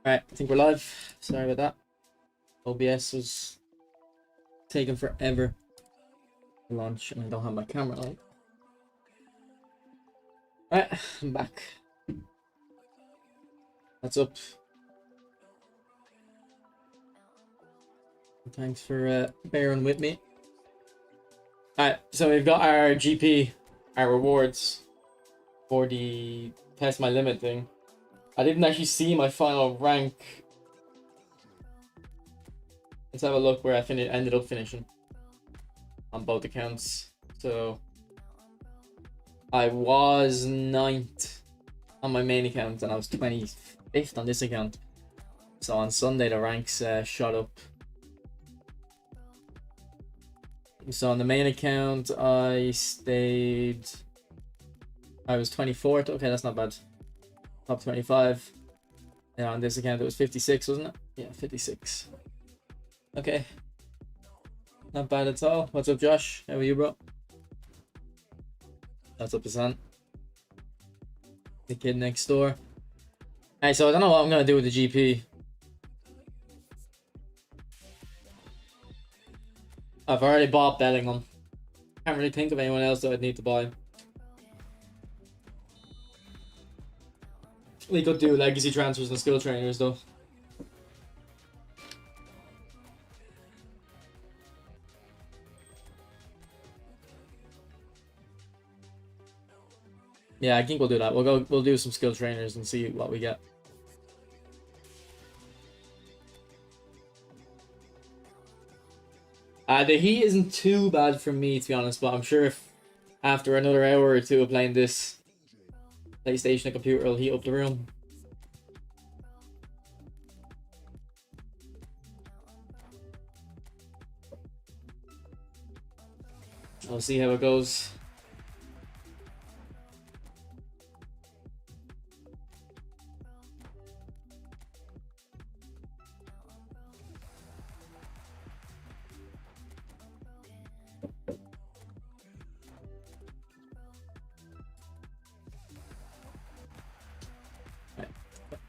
Alright, I think we're live. Sorry about that. OBS was taking forever to launch and I don't have my camera on. Alright, I'm back. What's up? Thanks for bearing with me. Alright, so we've got our GP, our rewards for the test my limit thing. I didn't actually see my final rank. Let's have a look where I ended up finishing on both accounts. So I was 9th on my main account and I was 25th on this account. So on Sunday the ranks shot up. So on the main account I was 24th. Okay, that's not bad. Top 25. Yeah, on this account it was 56, wasn't it? Yeah, 56. Okay. Not bad at all. What's up, Josh? How are you, bro? What's up, Hassan? The kid next door. Hey, so I don't know what I'm gonna do with the GP. I've already bought Bellingham. Can't really think of anyone else that I'd need to buy. We could do legacy transfers and skill trainers though. Yeah, I think we'll do that. We'll do some skill trainers and see what we get. The heat isn't too bad for me, to be honest, but I'm sure if after another hour or two of playing this PlayStation and computer will heat up the room. I'll see how it goes.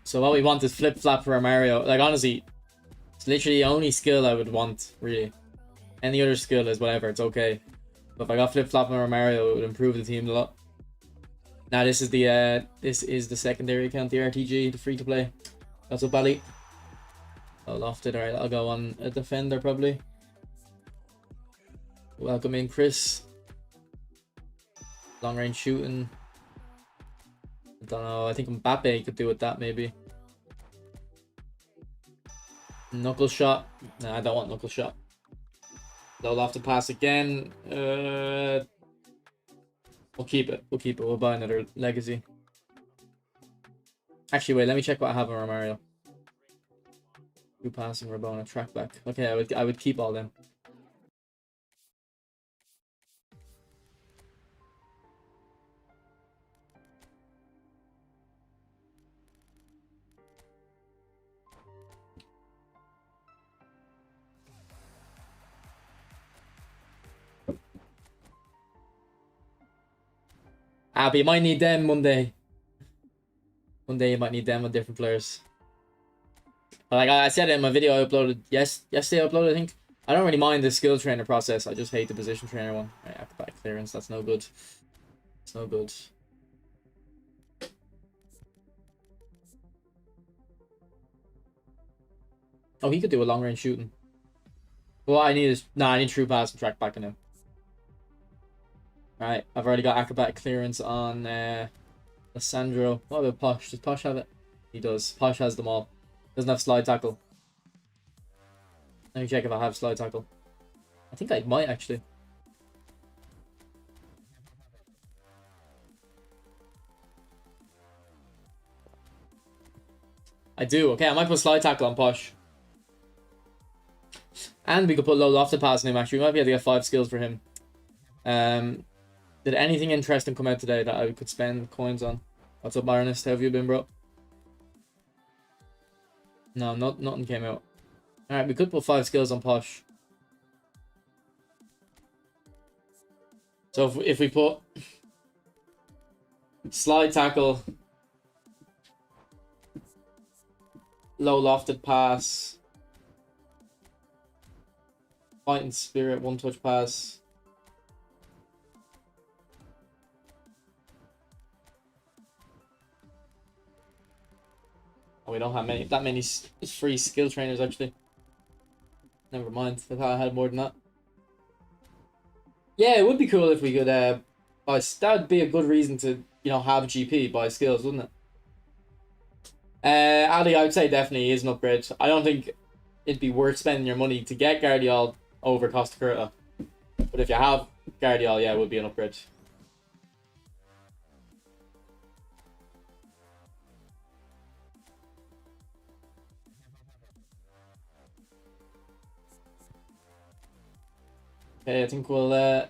So what we want is flip-flop for Mario. Like, honestly, it's literally the only skill I would want, really. Any other skill is whatever, it's okay. But if I got flip-flop for Mario, it would improve the team a lot. Now this is the secondary account, the RTG, the free-to-play. That's up, Bally. Oh, lofted. Alright, I'll go on a defender, probably. Welcome in, Chris. Long-range shooting. I don't know, I think Mbappe could do with that, maybe. Knuckle shot. Nah, I don't want knuckle shot. They'll have to pass again. We'll keep it. We'll keep it. We'll buy another legacy. Actually, wait, let me check what I have on Mario. Two passing, Rabona, track back. Okay, I would keep all them. But you might need them one day. One day you might need them with different players. But like I said in my video I uploaded yesterday I uploaded, I think. I don't really mind the skill trainer process. I just hate the position trainer one. Right, acrobatic clearance, that's no good. It's no good. Oh, he could do a long range shooting. What I need is I need true pass and track back on him. Right, I've already got acrobatic clearance on Lissandro. What about Posh? Does Posh have it? He does. Posh has them all. Doesn't have slide tackle. Let me check if I have slide tackle. I think I might actually. I do. Okay, I might put slide tackle on Posh. And we could put low lofted pass on him actually. We might be able to get 5 skills for him. Did anything interesting come out today that I could spend coins on? What's up, Baroness? How have you been, bro? No, nothing came out. Alright, we could put 5 skills on Posh. So if we put slide tackle Low lofted pass. Fighting spirit, one touch pass. Oh, we don't have that many free skill trainers actually. Never mind. I thought I had more than that. Yeah, it would be cool if we could buy. That would be a good reason to, you know, have GP buy skills, wouldn't it? Ali, I would say definitely is an upgrade. I don't think it'd be worth spending your money to get Guardiol over Costa Curta. But if you have Guardiol, yeah, it would be an upgrade. Okay, I think we'll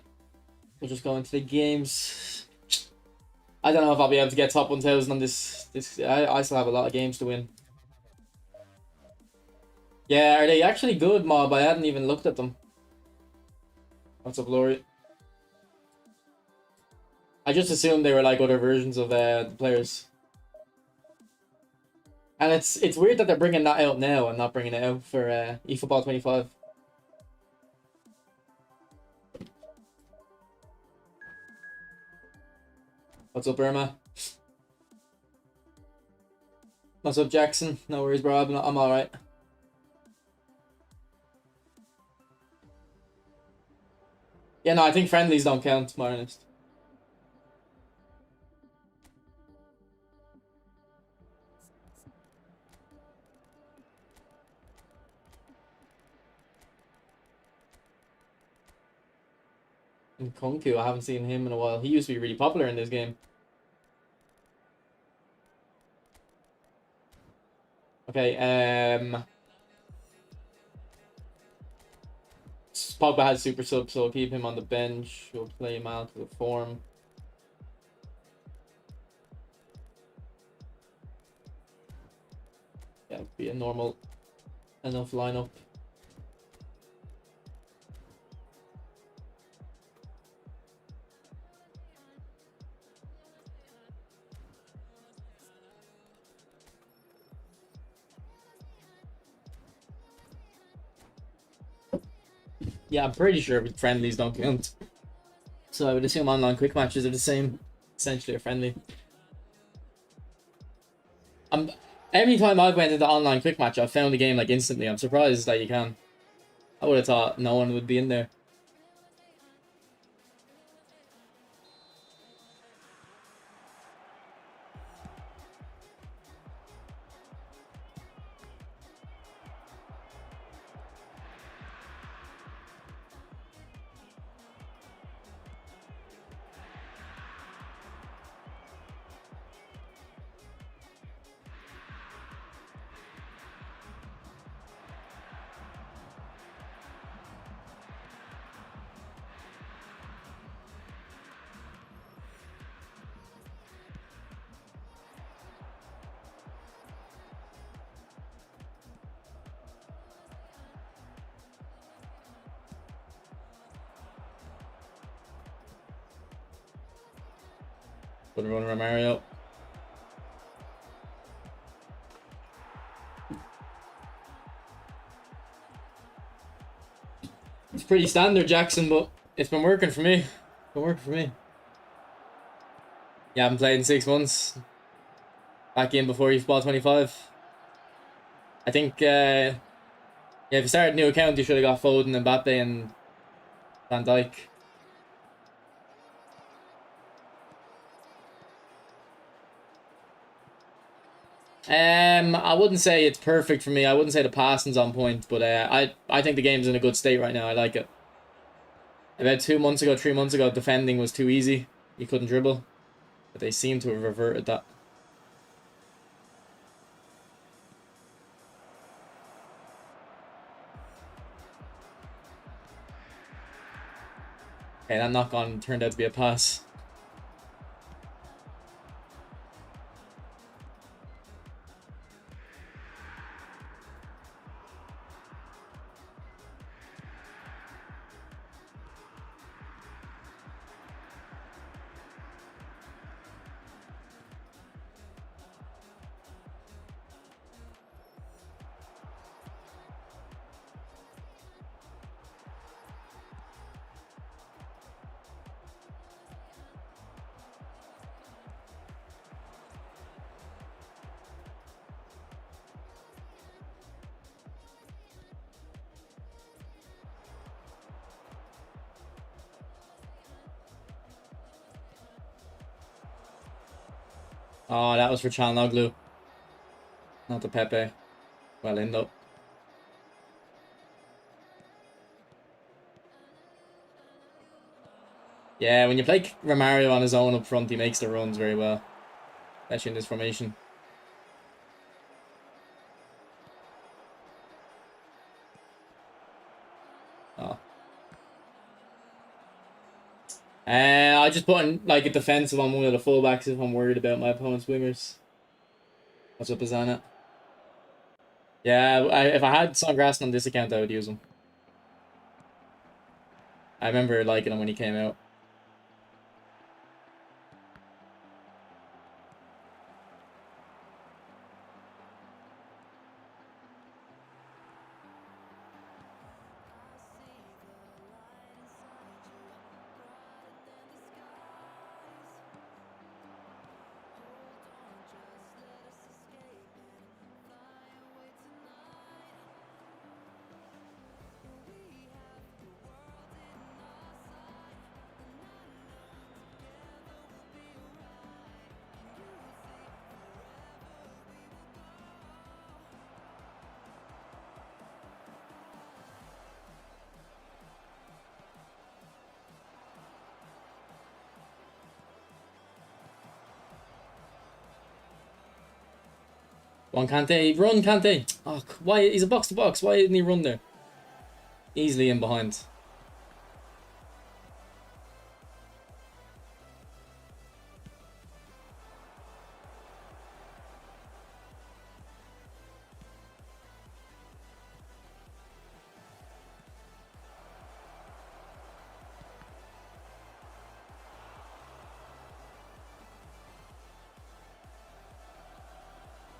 just go into the games. I don't know if I'll be able to get top 1000 on this. I still have a lot of games to win. Yeah, are they actually good, Mob? I hadn't even looked at them. What's up, Lori? I just assumed they were like other versions of the players. And it's weird that they're bringing that out now and not bringing it out for eFootball 25. What's up, Irma? What's up, Jackson? No worries, bro. I'm alright. Yeah, no, I think friendlies don't count, to be honest. And Kunku, I haven't seen him in a while. He used to be really popular in this game. Okay, Pogba has super sub, so we'll keep him on the bench. We'll play him out to the form. Yeah, it'll be a normal enough lineup. Yeah, I'm pretty sure friendlies don't count. So I would assume online quick matches are the same. Essentially a friendly. Every time I've went into online quick match, I've found the game like instantly. I'm surprised that you can. I would have thought no one would be in there. Good run, Romario. It's pretty standard, Jackson, but it's been working for me. It's been working for me. Yeah, I haven't played in 6 months. Back in before eFootball 25. I think, yeah, if you started a new account, you should have got Foden, Mbappe, and Van Dijk. I wouldn't say it's perfect for me. I wouldn't say the passing's on point, but I think the game's in a good state right now. I like it. About 2 months ago, 3 months ago, defending was too easy. You couldn't dribble. But they seem to have reverted that. Okay, that knock-on turned out to be a pass. Oh, that was for Çalhanoğlu. Not the Pepe. Well in though. Yeah, when you play Romario on his own up front, he makes the runs very well. Especially in this formation. Oh. I just put in like a defensive on one of the fullbacks if I'm worried about my opponent's wingers. What's up, Azana? Yeah, if I had Songrass on this account, I would use him. I remember liking him when he came out. One Kante, run Kante! Oh, why? He's a box to box. Why didn't he run there? Easily in behind.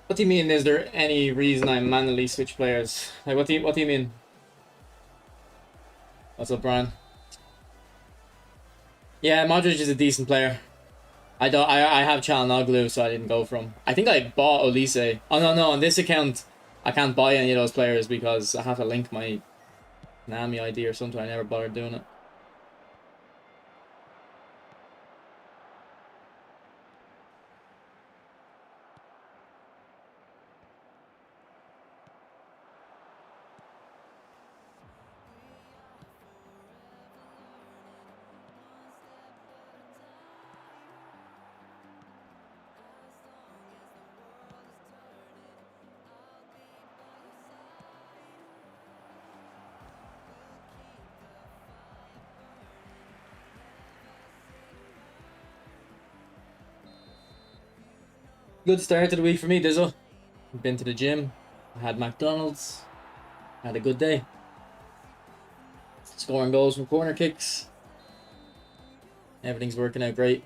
What do you mean? Is there any reason I manually switch players? Like, what do you mean? What's up, Brian? Yeah, Modric is a decent player. I have Çalhanoğlu, so I didn't go from. I think I bought Olise. Oh no, on this account I can't buy any of those players because I have to link my Nami ID or something. I never bothered doing it. Good start to the week for me, Dizzle. Been to the gym. I had McDonald's. Had a good day. Scoring goals from corner kicks. Everything's working out great.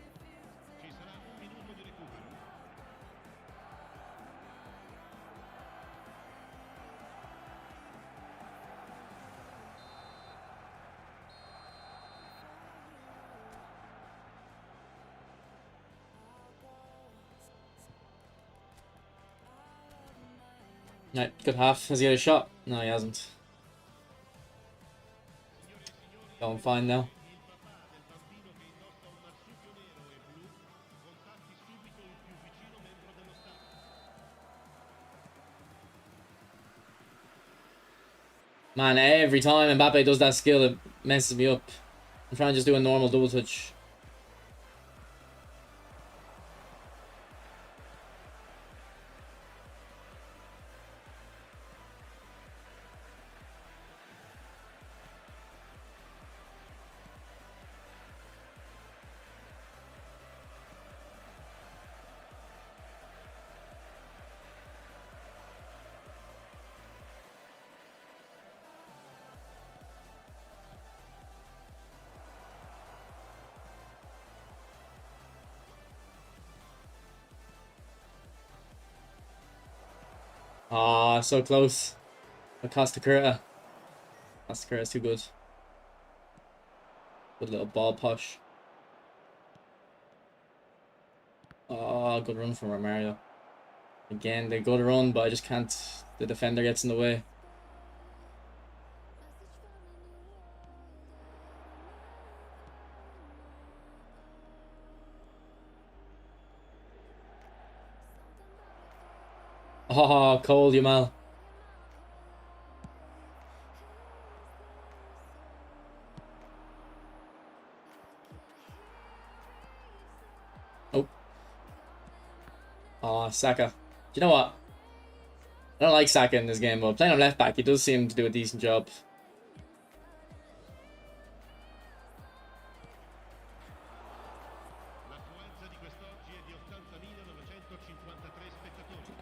Right, good half. Has he had a shot? No, he hasn't. Going fine now. Man, every time Mbappe does that skill, it messes me up. I'm trying to just do a normal double touch. Ah, so close. But Costa Curta. Costa Curta's too good. Good little ball push. Oh, good run from Romario. Again, they go to run, but I just can't. The defender gets in the way. Oh, Cole Yamal. Oh. Oh, Saka. Do you know what? I don't like Saka in this game, but playing on left back, he does seem to do a decent job.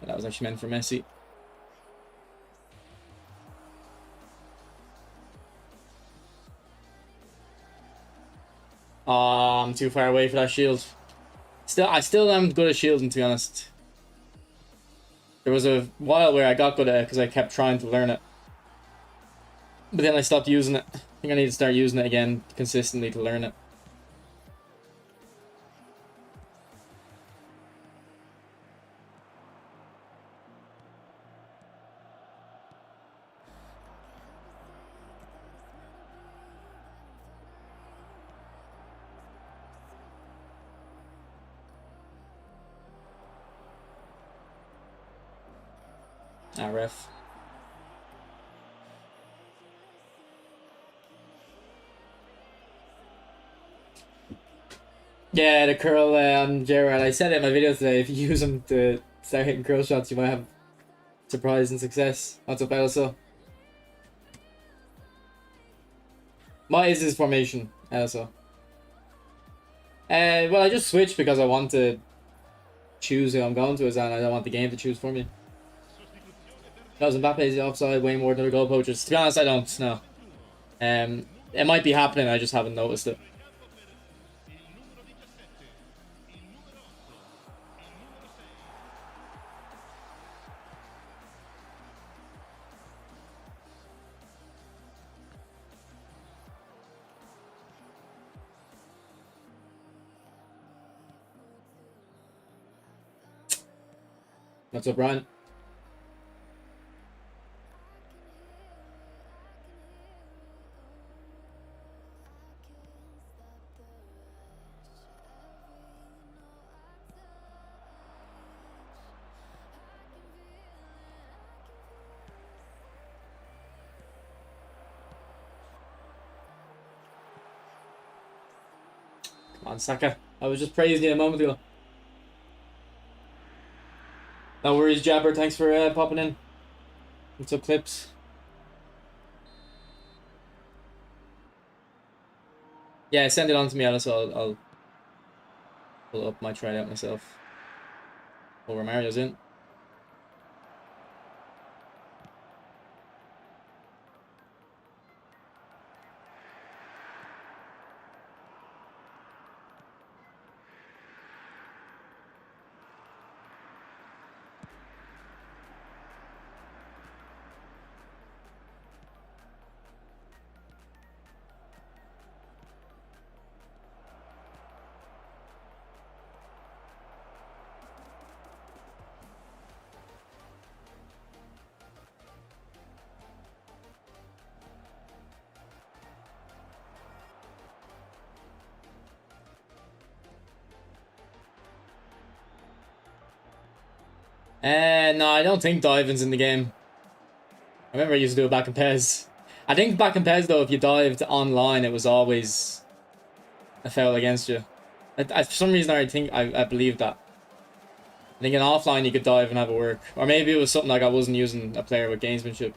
That was actually meant for Messi. Oh, I'm too far away for that shield. I still am good at shielding, to be honest. There was a while where I got good at it because I kept trying to learn it. But then I stopped using it. I think I need to start using it again consistently to learn it. Ah, ref. Yeah, the curl on Gerard. I said it in my video today. If you use them to start hitting curl shots, you might have surprise and success. What's up, Elsa? What is his formation, Elsa? Well, I just switched because I want to choose who I'm going to, and I don't want the game to choose for me. Because Mbappe is offside way more than other goal poachers. To be honest, I don't know. It might be happening. I just haven't noticed it. What's up, Ryan? Come on, Saka. I was just praising you a moment ago. No worries, Jabber. Thanks for popping in. What's up, Clips? Yeah, send it on to me, Alice. I'll pull it up. Might try it out myself. Oh, Romario's in. No, I don't think diving's in the game. I remember I used to do it back in PES. I think back in PES, though, if you dived online, it was always a foul against you. For some reason, I believe that. I think in offline, you could dive and have it work. Or maybe it was something like I wasn't using a player with gamesmanship.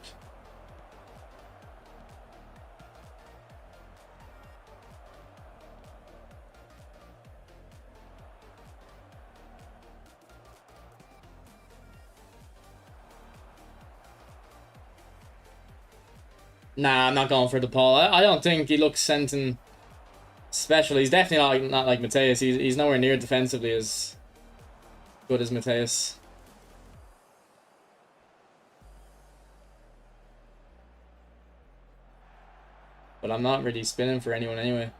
Nah, I'm not going for the Paul. I don't think he looks something special. He's definitely not like Mateus. He's nowhere near defensively as good as Mateus. But I'm not really spinning for anyone anyway.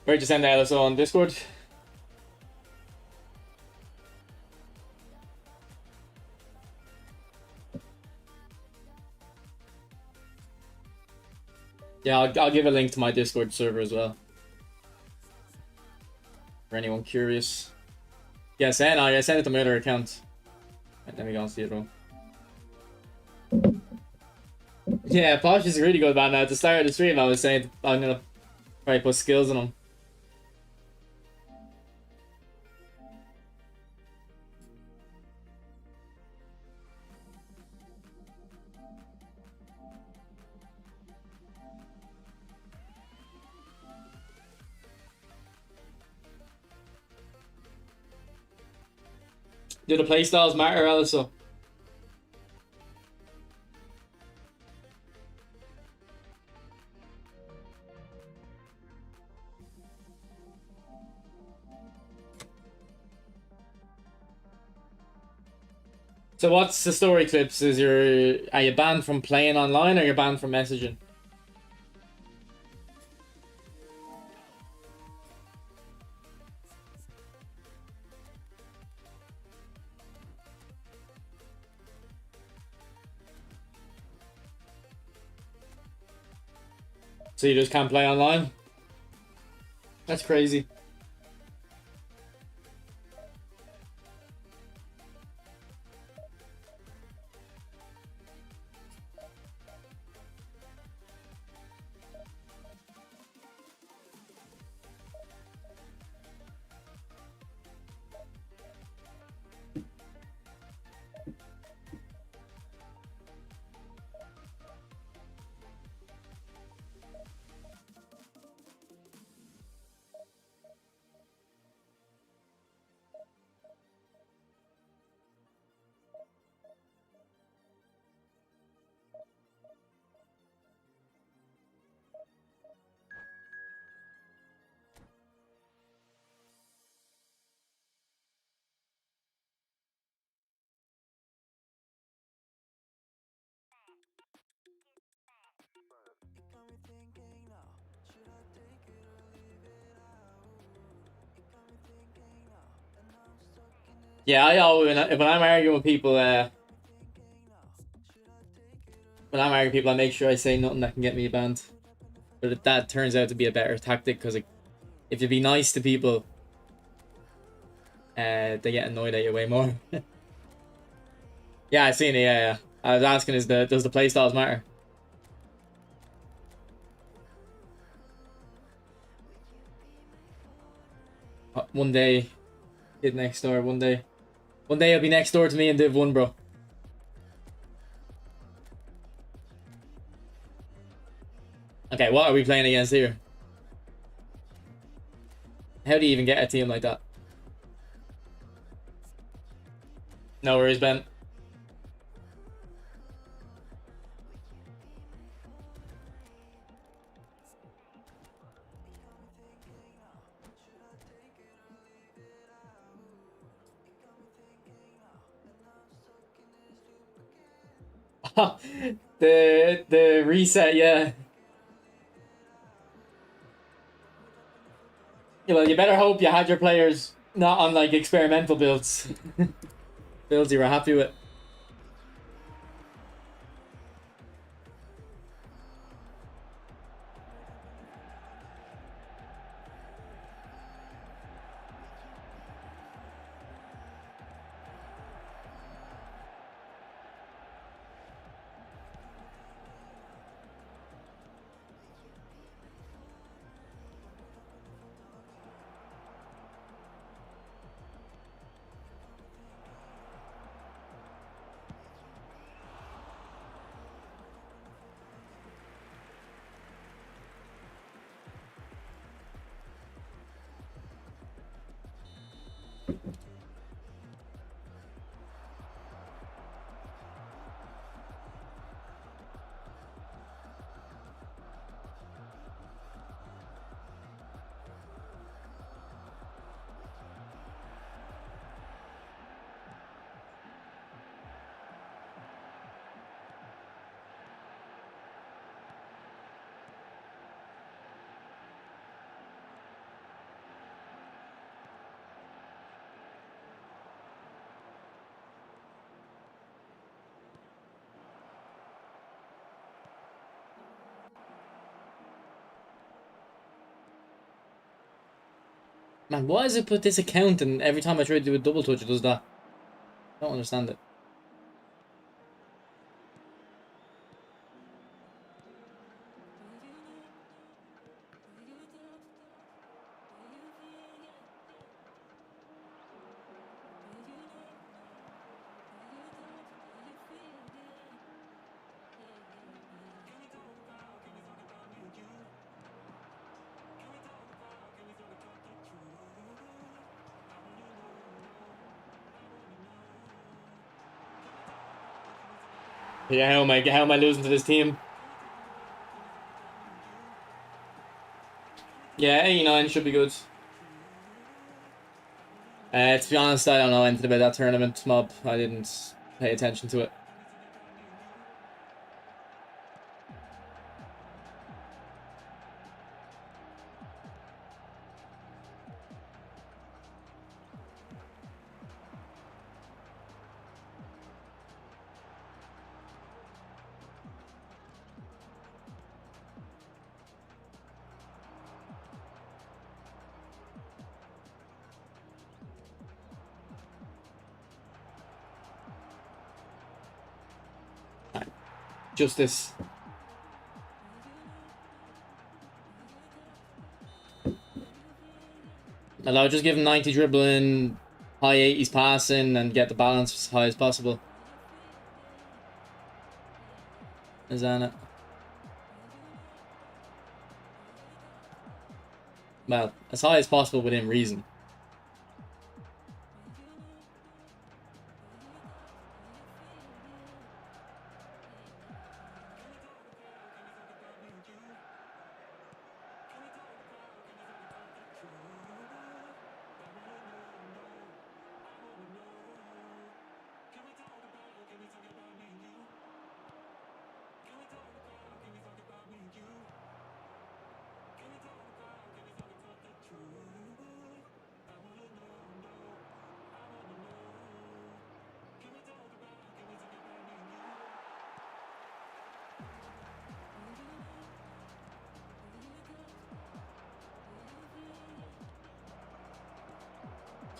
Where'd you send the LSO on Discord? Yeah, I'll give a link to my Discord server as well. For anyone curious. Yeah, I sent it to my other account. And then we go and see it all. Yeah, Posh is a really good man now. At the start of the stream, I was saying I'm gonna probably put skills in him. Do the playstyles matter also? So what's the story clips? Are you banned from playing online or you're banned from messaging? So you just can't play online? That's crazy. Yeah, I always when I'm arguing with people, I make sure I say nothing that can get me banned. But that turns out to be a better tactic because if you be nice to people, they get annoyed at you way more. Yeah, I seen it. Yeah, yeah. I was asking, does the playstyles matter? One day, kid next door. One day he'll be next door to me in Div 1, bro. Okay, what are we playing against here? How do you even get a team like that? No worries, Ben. the reset, yeah. Yeah, well, you better hope you had your players not on like experimental builds. Builds you were happy with. Man, why does it put this account and every time I try to do a double touch it does that? I don't understand it. Yeah, how am I losing to this team? Yeah, 89 should be good. To be honest, I don't know anything about that tournament mob. I didn't pay attention to it. Justice. I'll just give him 90 dribbling, high 80s passing, and get the balance as high as possible. Is that it? Well, as high as possible within reason.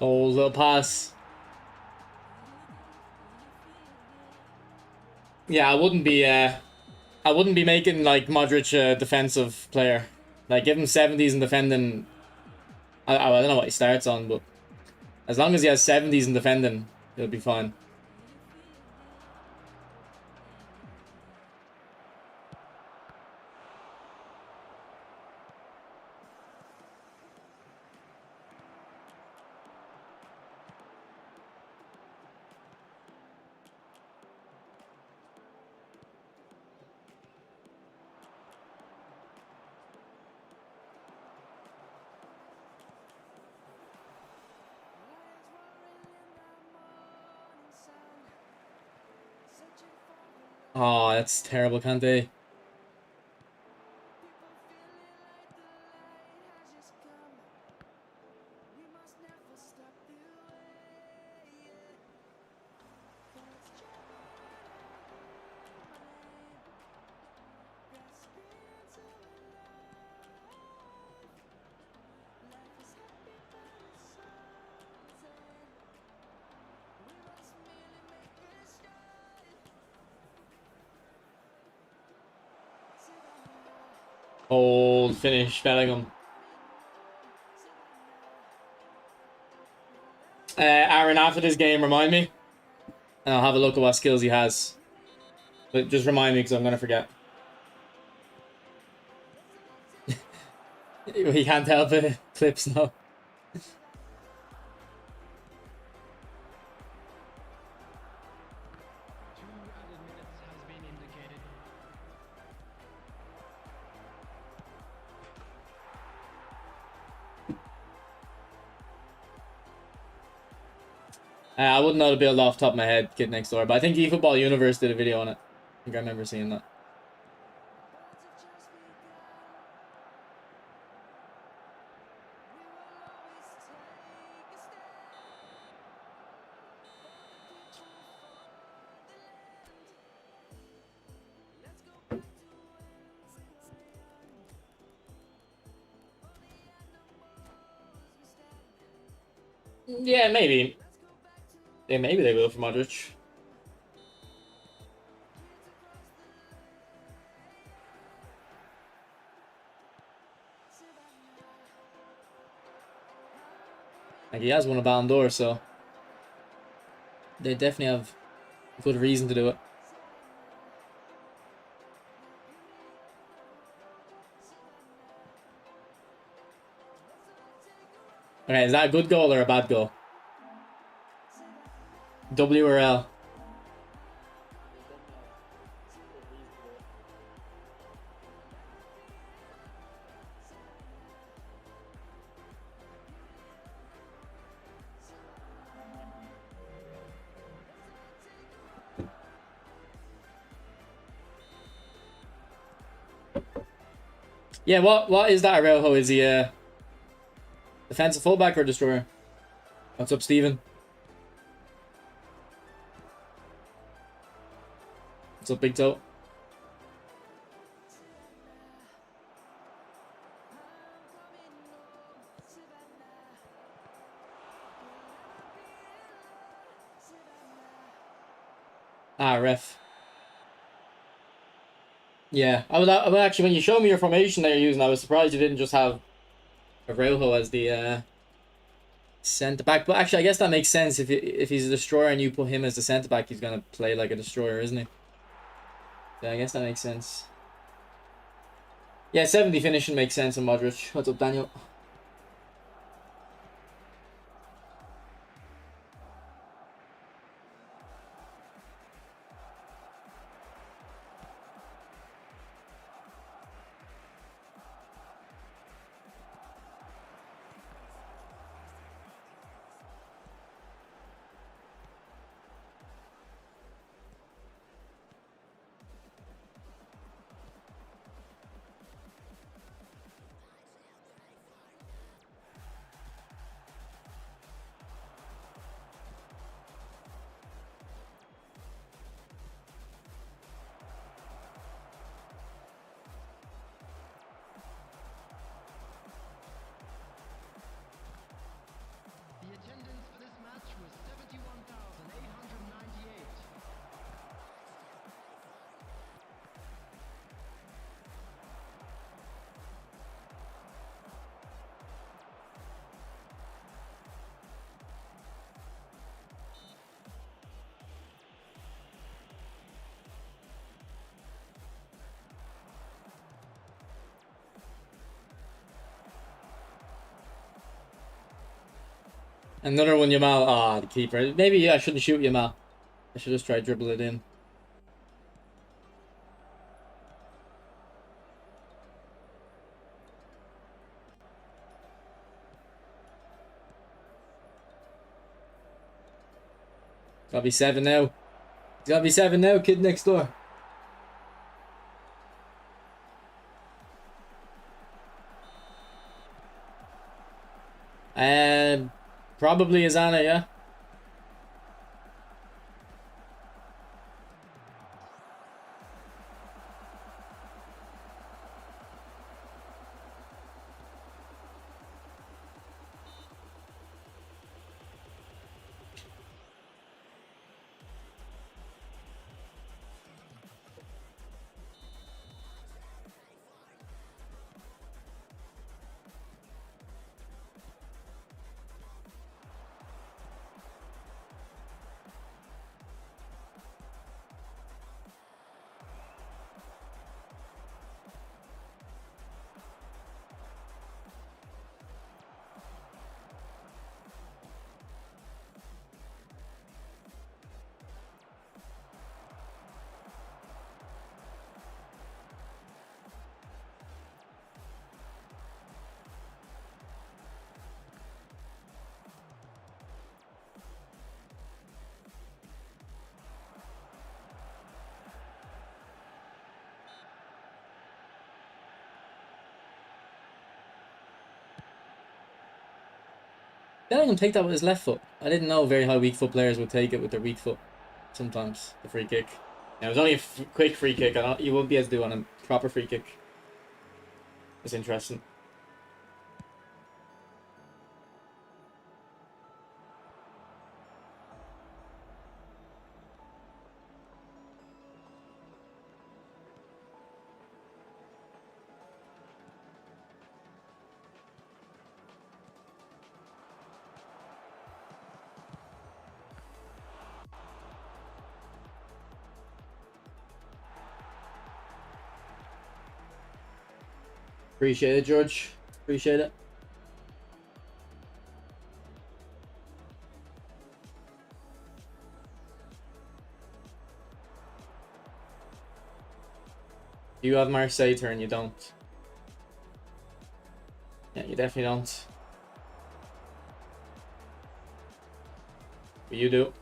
Oh, little pass. Yeah, I wouldn't be making like Modric a defensive player. Like give him 70s in defending. I don't know what he starts on, but as long as he has 70s in defending, he'll be fine. Oh, that's terrible, Kante. Old finish, Bellingham. Aaron, after this game, remind me. And I'll have a look at what skills he has. But just remind me because I'm going to forget. He can't help it. Clips now. I wouldn't know to build off the top of my head, kid next door, but I think eFootball Universe did a video on it. I think I remember seeing that. Yeah, maybe. Yeah, maybe they will for Modric. Like, he has won a Ballon d'Or, so they definitely have good reason to do it. Okay, is that a good goal or a bad goal? W or L? Yeah, what is that, Araujo? Is he a defensive fullback or destroyer? What's up, Steven? What's up, Big Toe? Ah, ref. Yeah, I was actually, when you showed me your formation that you're using, I was surprised you didn't just have Araujo as the centre back. But actually, I guess that makes sense. If he's a destroyer and you put him as the centre back, he's gonna play like a destroyer, isn't he? Yeah, I guess that makes sense. Yeah, 70 finishing makes sense in Modric. What's up, Daniel? Another one, Yamal. Ah, the keeper. Maybe I shouldn't shoot Yamal. I should just try to dribble it in. Gotta be 7 now. It's gotta be 7 now, kid next door. Probably Azana, yeah. Bellingham take that with his left foot. I didn't know very high weak foot players would take it with their weak foot. Sometimes the free kick. Now, it was only a quick free kick. You won't be able to do on a proper free kick. It's interesting. Appreciate it, George. Appreciate it. You have Marseille turn, you don't. Yeah, you definitely don't. But you do.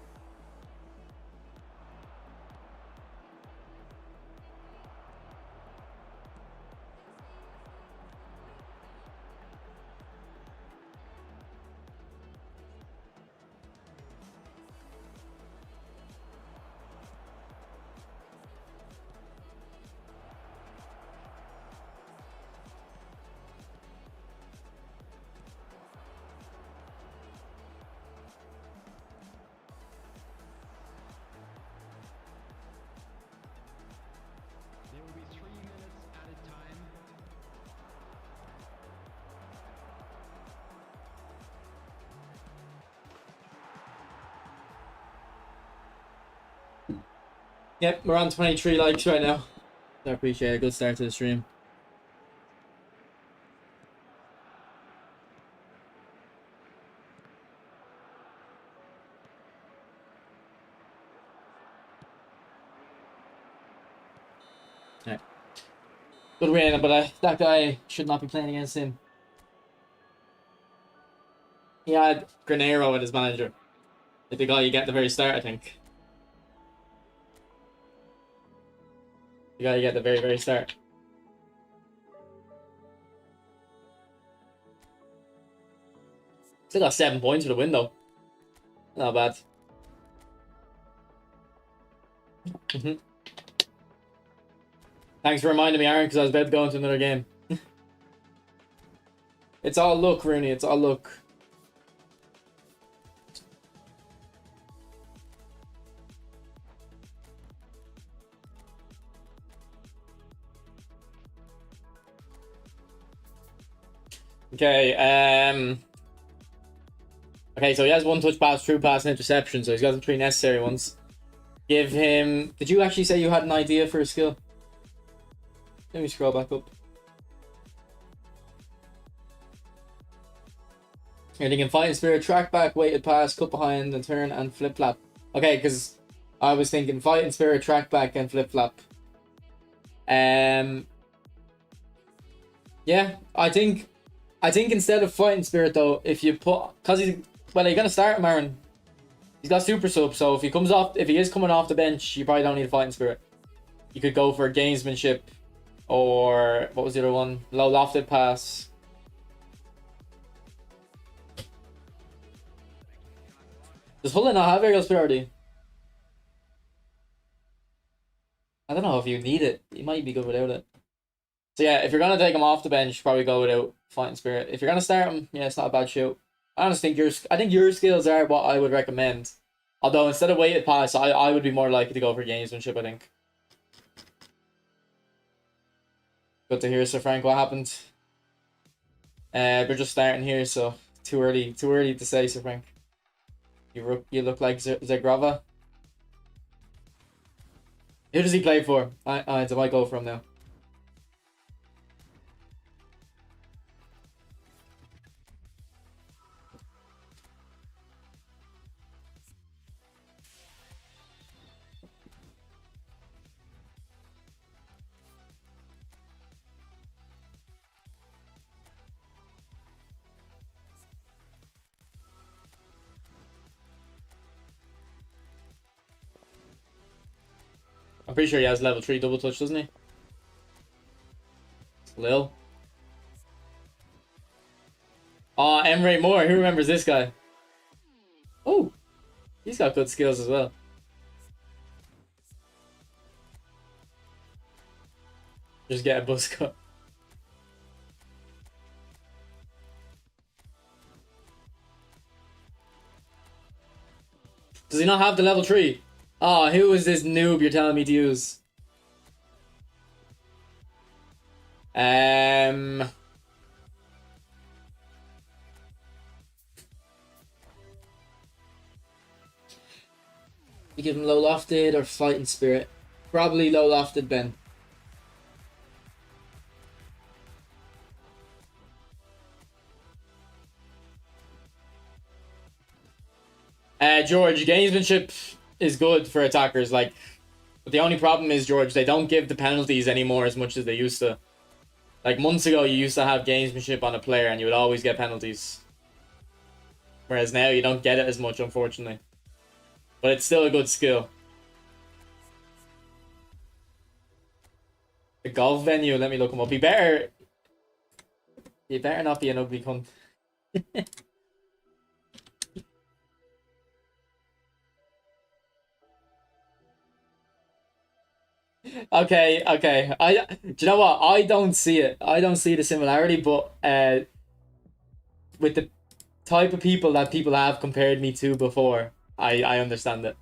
Yep, we're on 23 likes right now. I appreciate it. Good start to the stream. Right. Good win, but that guy should not be playing against him. He had Granero as his manager. Like the guy you get at the very start, I think. The guy you get at the very, very start. Still got 7 points for the win, though. Not bad. Thanks for reminding me, Aaron, because I was about to go into another game. It's all luck, Rooney. It's all luck. Okay, okay, so he has 1 touch pass, true pass, and interception, so he's got the 3 necessary ones. Give him... Did you actually say you had an idea for a skill? Let me scroll back up. You're thinking fighting spirit, track back, weighted pass, cut behind, and turn, and flip flap. Okay, because I was thinking fighting spirit, track back, and flip flap. Yeah, I think instead of fighting spirit though, if you put, because he's, well, you're gonna start him, Aaron. He's got super sub, so if he is coming off the bench, you probably don't need a fighting spirit. You could go for gamesmanship, or what was the other one? Low lofted pass. Does Hull not have aerial superiority? I don't know if you need it. You might be good without it. So yeah, if you're gonna take him off the bench, probably go without fighting spirit. If you're gonna start him, yeah, it's not a bad shoot. I honestly think your skills are what I would recommend. Although instead of weighted pass, I would be more likely to go for gamesmanship, I think. Good to hear, Sir Frank. What happened? We're just starting here, so too early to say, Sir Frank. You look like Zagrava. Who does he play for? I might go from now. I'm pretty sure he has level 3 double touch, doesn't he? Lil. Oh, Emre Moore. Who remembers this guy? Oh, he's got good skills as well. Just get a buzz cut. Does he not have the level 3? Oh, who is this noob you're telling me to use? You give him low lofted or fighting spirit? Probably low lofted, Ben. George, gamesmanship is good for attackers. Like, but the only problem is, George, they don't give the penalties anymore as much as they used to. Like, months ago, you used to have gamesmanship on a player and you would always get penalties. Whereas now, you don't get it as much, unfortunately. But it's still a good skill. The golf venue, let me look him up. He better not be an ugly cunt. Okay. Do you know what? I don't see it. I don't see the similarity, but with the type of people that people have compared me to before, I understand it.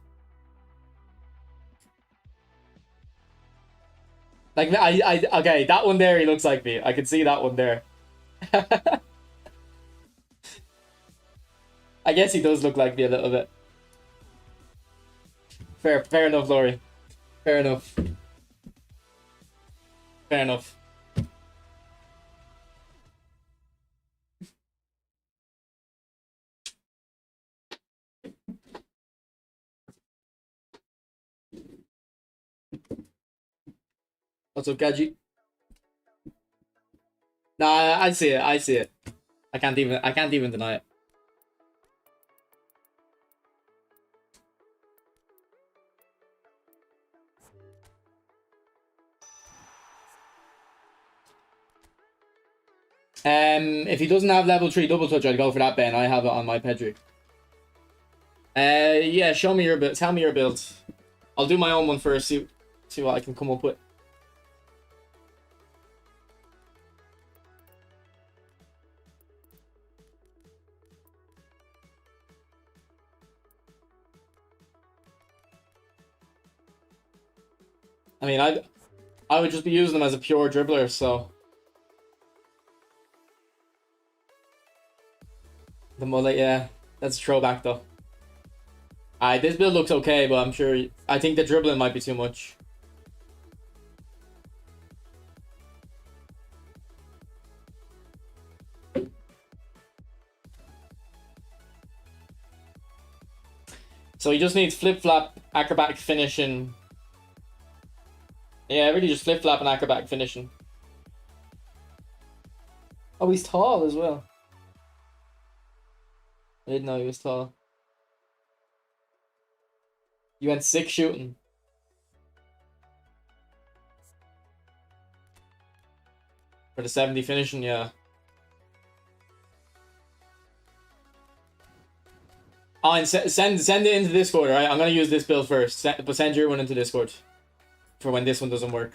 Like, okay, that one there, he looks like me. I can see that one there. I guess he does look like me a little bit. Fair enough, Laurie. Fair enough. Fair enough. What's up, Gaji? Nah, I see it. I see it. I can't even deny it. If he doesn't have level 3 double touch, I'd go for that, Ben. I have it on my Pedri. Yeah, show me your build. Tell me your build. I'll do my own one first. See what I can come up with. I mean, I would just be using them as a pure dribbler, so. The mullet, yeah. That's a throwback, though. This build looks okay, but I'm sure... I think the dribbling might be too much. So he just needs flip-flap, acrobatic finishing. Yeah, really just flip-flap and acrobatic finishing. Oh, he's tall as well. I didn't know he was tall. You went 6 shooting. For the 70 finishing, yeah. Oh, and send it into Discord, alright? I'm gonna use this build first. But send your one into Discord. For when this one doesn't work.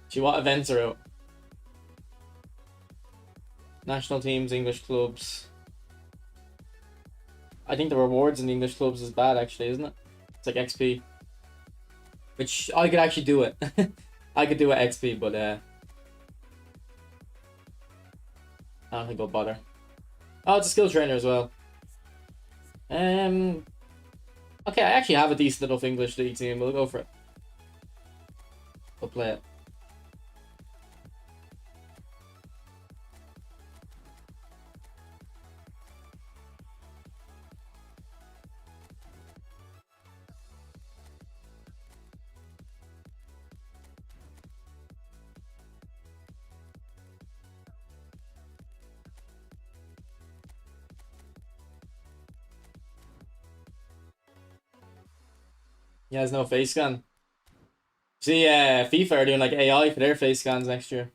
See what events are out. National teams, English clubs. I think the rewards in the English clubs is bad, actually, isn't it? It's like XP. Which, I could actually do it. I could do it XP, but I don't think I'll bother. Oh, it's a skill trainer as well. Okay, I actually have a decent enough English league team. We'll go for it. We'll play it. He has no face scan. See, FIFA are doing like AI for their face scans next year.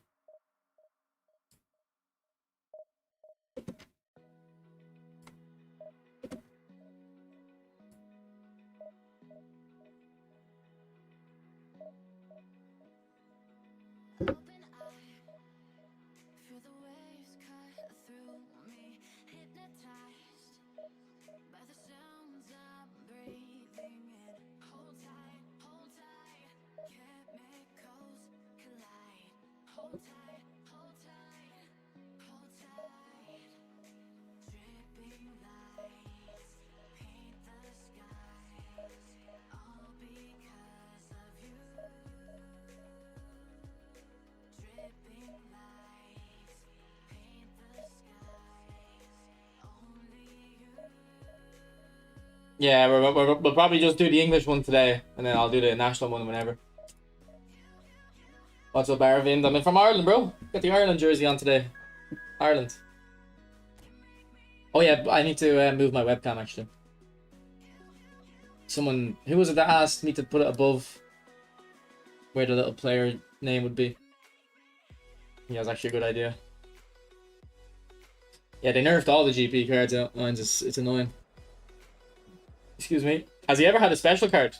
Yeah, we'll probably just do the English one today, and then I'll do the national one whenever. What's up, Aravind? I'm from Ireland, bro. Got the Ireland jersey on today. Ireland. Oh yeah, I need to move my webcam actually. Someone, who was it that asked me to put it above where the little player name would be? Yeah, that's actually a good idea. Yeah, they nerfed all the GP cards out. Mine's just, it's annoying. Excuse me. Has he ever had a special card?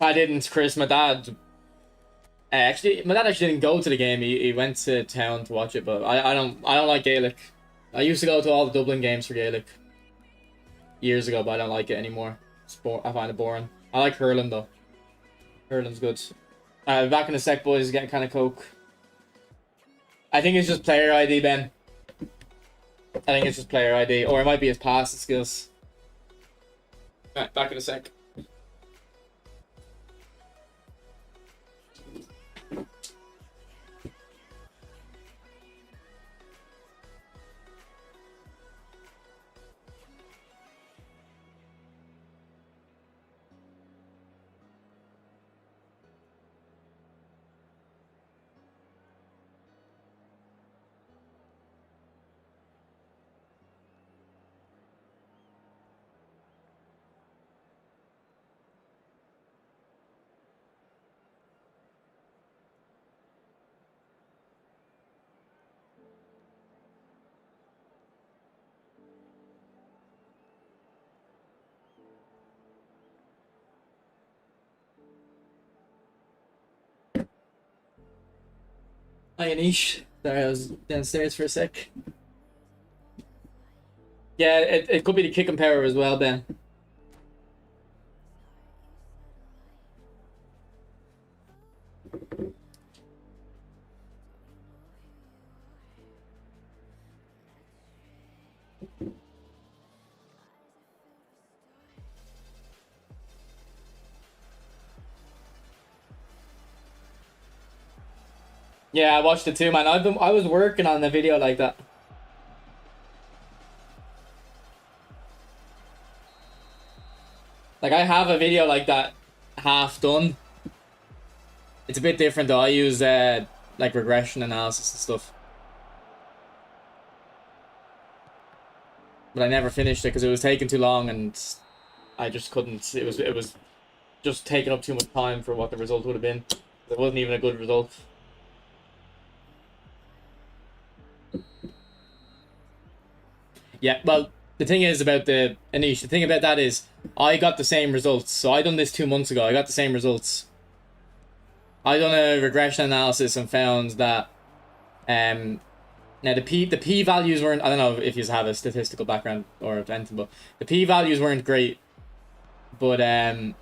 I didn't, Chris. My dad my dad actually didn't go to the game. He went to town to watch it, but I don't like Gaelic. I used to go to all the Dublin games for Gaelic years ago, but I don't like it anymore. I find it boring. I like hurling though. Hurling's good. Back in a sec, boys. Getting kind of coke. I think it's just player ID, Ben. I think it's just player ID, or it might be his passing skills. Alright, back in a sec. Hi, Anish. Sorry, I was downstairs for a sec. Yeah, it could be the kicking power as well, Ben. Yeah, I watched it too, man. I was working on a video like that. Like, I have a video like that half done. It's a bit different though. I use like regression analysis and stuff. But I never finished it because it was taking too long and I just couldn't. It was just taking up too much time for what the result would have been. It wasn't even a good result. Yeah, well, the thing is about the Anish, the thing about that is I got the same results. So I done this 2 months ago. I got the same results. I done a regression analysis and found that now the p values weren't, I don't know if you have a statistical background or anything, but the p values weren't great. But I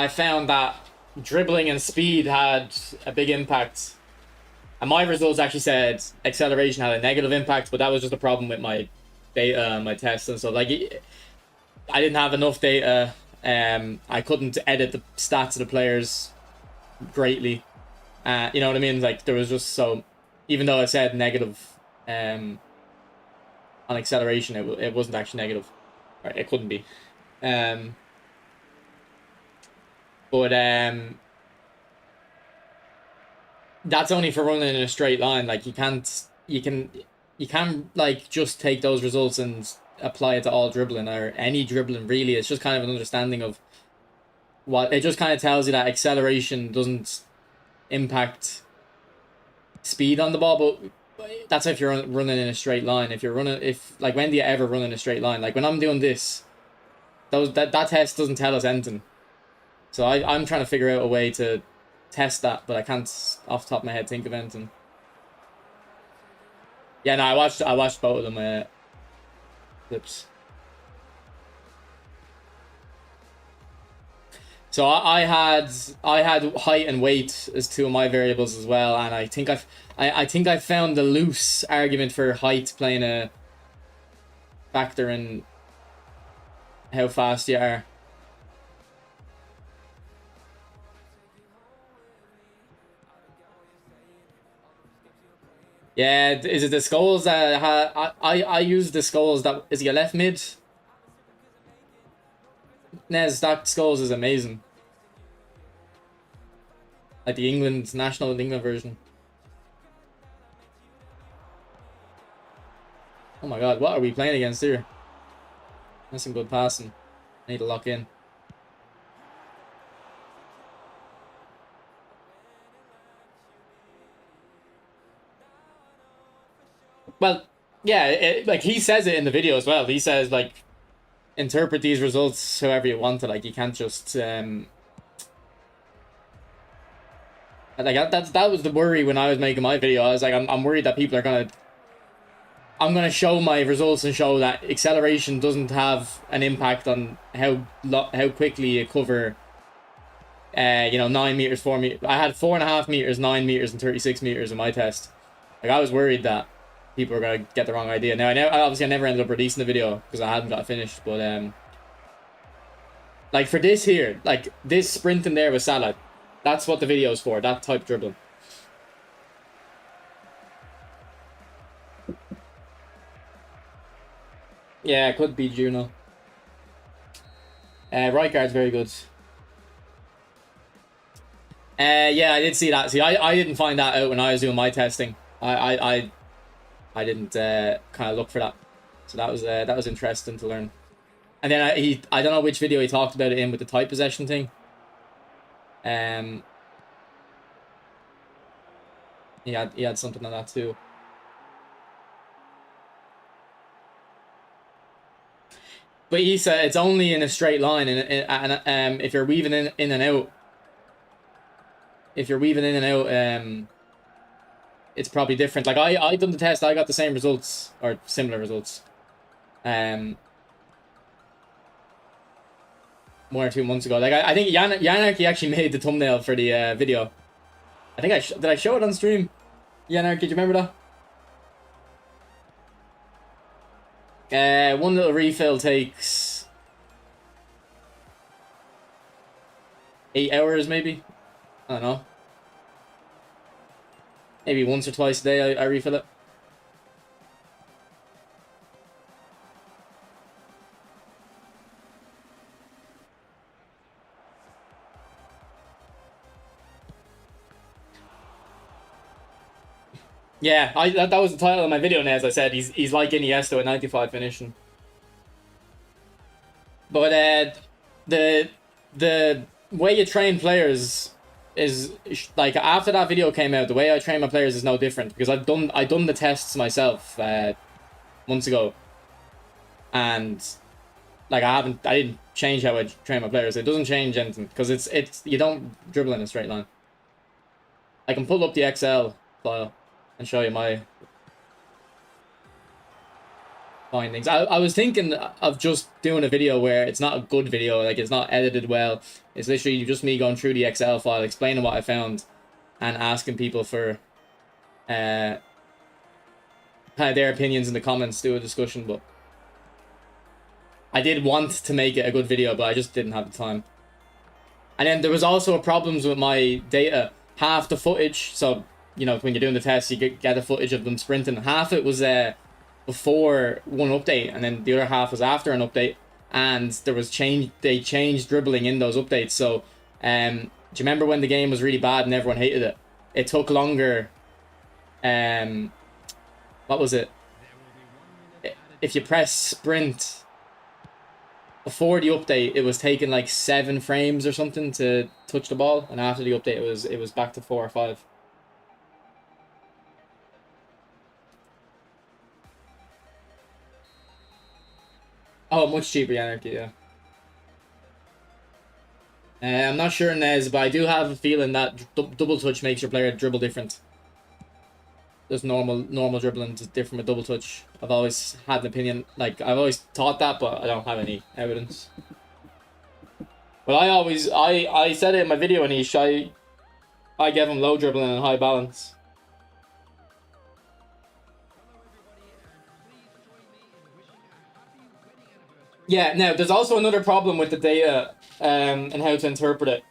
found that dribbling and speed had a big impact. And my results actually said acceleration had a negative impact, but that was just a problem with my data, my tests and stuff. Like, I didn't have enough data. I couldn't edit the stats of the players greatly. You know what I mean? Like, there was just so, even though I said negative on acceleration, it wasn't actually negative. Or it couldn't be. But that's only for running in a straight line. Like, you can like just take those results and apply it to all dribbling or any dribbling really. It's just kind of an understanding of what it just kind of tells you that acceleration doesn't impact speed on the ball, but that's if you're running in a straight line. If you're running, like, when do you ever run in a straight line? Like when I'm doing this, that test doesn't tell us anything. So I'm trying to figure out a way to test that, but I can't off the top of my head think of anything. Yeah, no, I watched both of them clips. So I had height and weight as two of my variables as well, and I think I found the loose argument for height playing a factor in how fast you are. Yeah, is it the skulls that I use the skulls that is he a left mid? Nez, that skulls is amazing. Like the national England version. Oh my god, what are we playing against here? That's some good passing. I need to lock in. Well, yeah, like he says it in the video as well. He says, like, interpret these results however you want to. Like, you can't just like that was the worry when I was making my video. I was like, I'm worried that people are I'm gonna show my results and show that acceleration doesn't have an impact on how quickly you cover. 9 meters, 4 meters. I had 4.5 meters, 9 meters, and 36 meters in my test. Like, I was worried that people were gonna get the wrong idea. Now, I never ended up releasing the video because I hadn't got it finished. But like for this here, like this sprinting there with Salah, that's what the video is for. That type dribbling. Yeah, it could be Juno. Right guard's very good. Yeah, I did see that. See, I didn't find that out when I was doing my testing. I didn't kind of look for that. So that was interesting to learn. And then I don't know which video he talked about it in with the tight possession thing. He had something on that too. But he said it's only in a straight line, and if you're weaving in and out, it's probably different. Like I done the test, I got the same results or similar results. 1 or 2 months ago. Like I think Yanarchy actually made the thumbnail for the video. I think did I show it on stream? Yanarchy, do you remember that? One little refill takes 8 hours, maybe. I don't know. Maybe once or twice a day I refill it. Yeah, that was the title of my video now, as I said. He's like Iniesta at 95 finishing. But the way you train players is like after that video came out, the way I train my players is no different because I done the tests myself months ago, and like I didn't change how I train my players. It doesn't change anything because it's you don't dribble in a straight line. I can pull up the Excel file and show you my findings. I was thinking of just doing a video where it's not a good video, like it's not edited well. It's literally just me going through the Excel file, explaining what I found, and asking people for kind of their opinions in the comments, do a discussion. But I did want to make it a good video, but I just didn't have the time. And then there was also problems with my data. Half the footage, so when you're doing the test, you get the footage of them sprinting. Half it was before one update, and then the other half was after an update, and there was they changed dribbling in those updates. So do you remember when the game was really bad and everyone hated it? It took longer. What was it? If you press sprint before the update, it was taking like 7 frames or something to touch the ball, and after the update it was back to 4 or 5. Oh, much cheaper Anarchy, yeah. I'm not sure Nez, but I do have a feeling that double touch makes your player dribble different. Just normal dribbling is different with double touch. I've always had an opinion, like I've always thought that, but I don't have any evidence. But I said it in my video, and I gave him low dribbling and high balance. Yeah, now there's also another problem with the data and how to interpret it.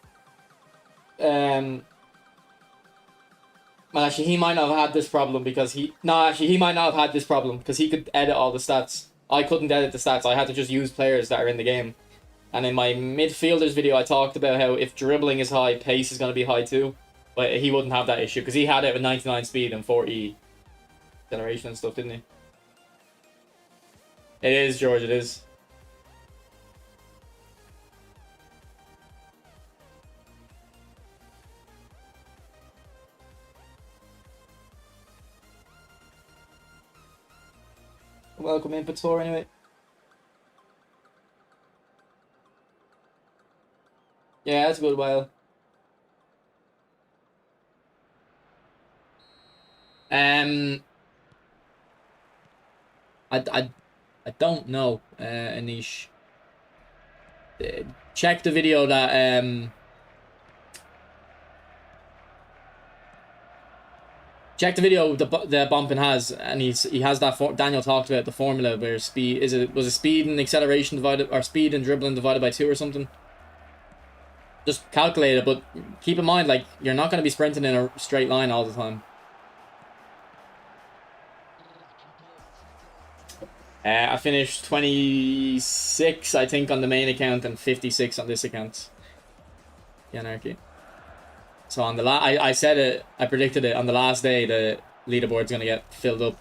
Well, actually, he might not have had this problem because he might not have had this problem because he could edit all the stats. I couldn't edit the stats. I had to just use players that are in the game. And in my midfielders video, I talked about how if dribbling is high, pace is going to be high too. But he wouldn't have that issue because he had it with 99 speed and 40 acceleration and stuff, didn't he? It is, George, it is. Welcome in, Pator, anyway. Yeah, that's a good while. I don't know, Anish. Check the video that check the video the Bumpin has, and he has that Daniel talked about the formula where speed was it speed and acceleration divided, or speed and dribbling divided by 2 or something. Just calculate it, but keep in mind, like, you're not going to be sprinting in a straight line all the time. I finished 26, I think, on the main account and 56 on this account. The Anarchy. So on the I said it, I predicted it on the last day. The leaderboard's gonna get filled up.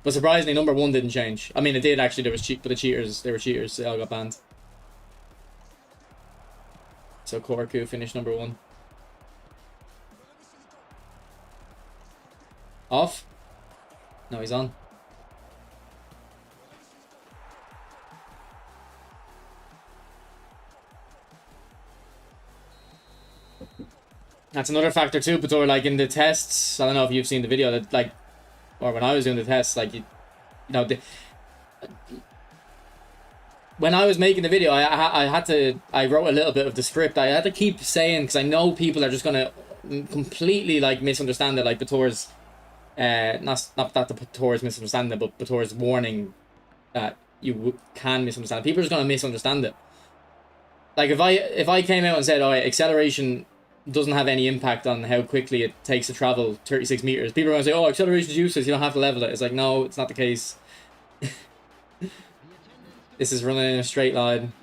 But surprisingly, number 1 didn't change. I mean, it did actually. There was but the cheaters. They were cheaters. They all got banned. So Korku finished number 1. Off? No, he's on. That's another factor too, Pator. Like in the tests, I don't know if you've seen the video that, like, or when I was doing the tests, like you know, when I was making the video, I wrote a little bit of the script. I had to keep saying, because I know people are just gonna completely like misunderstand it, like Bator's, not that the Bator's misunderstanding it, but Bator's warning that you can misunderstand it. People are just gonna misunderstand it. Like if I came out and said, "Oh, acceleration doesn't have any impact on how quickly it takes to travel 36 meters," people are gonna say, "Oh, acceleration is useless. You don't have to level it." It's like, no, it's not the case. This is running in a straight line.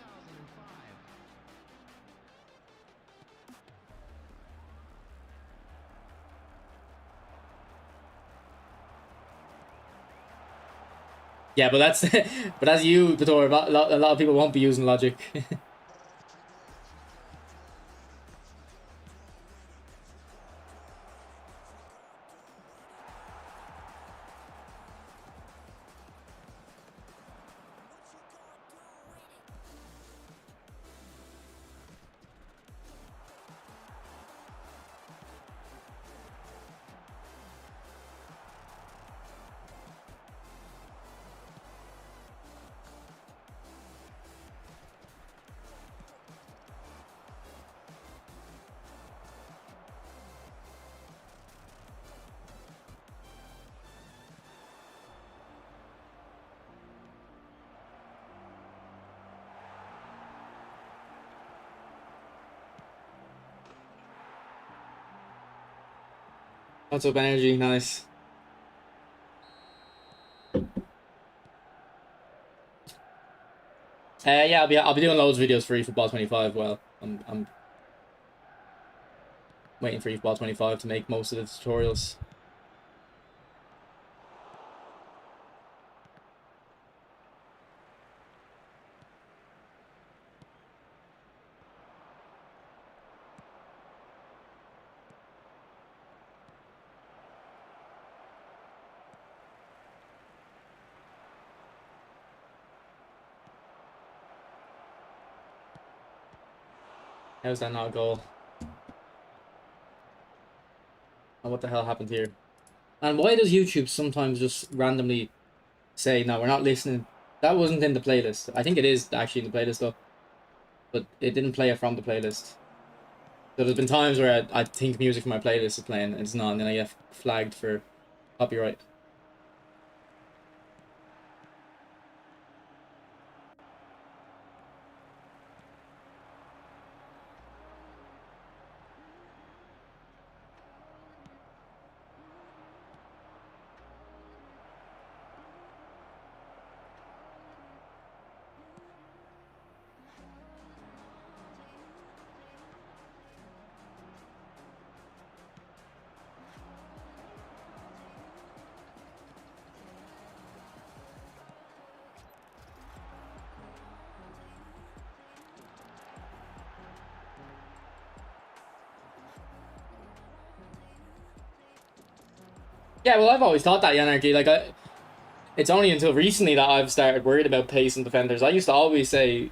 Yeah, but that's but that's you, Pator. A lot of people won't be using logic. What's up, energy? Nice. Yeah, I'll be doing loads of videos for eFootball 25. Well, I'm waiting for eFootball 25 to make most of the tutorials. How's that not a goal? And what the hell happened here? And why does YouTube sometimes just randomly say, no, we're not listening? That wasn't in the playlist. I think it is actually in the playlist though. But it didn't play it from the playlist. So there's been times where I think music from my playlist is playing and it's not, and then I get flagged for copyright. Yeah, well, I've always thought that, Yanarchy. Like, it's only until recently that I've started worried about pace and defenders. I used to always say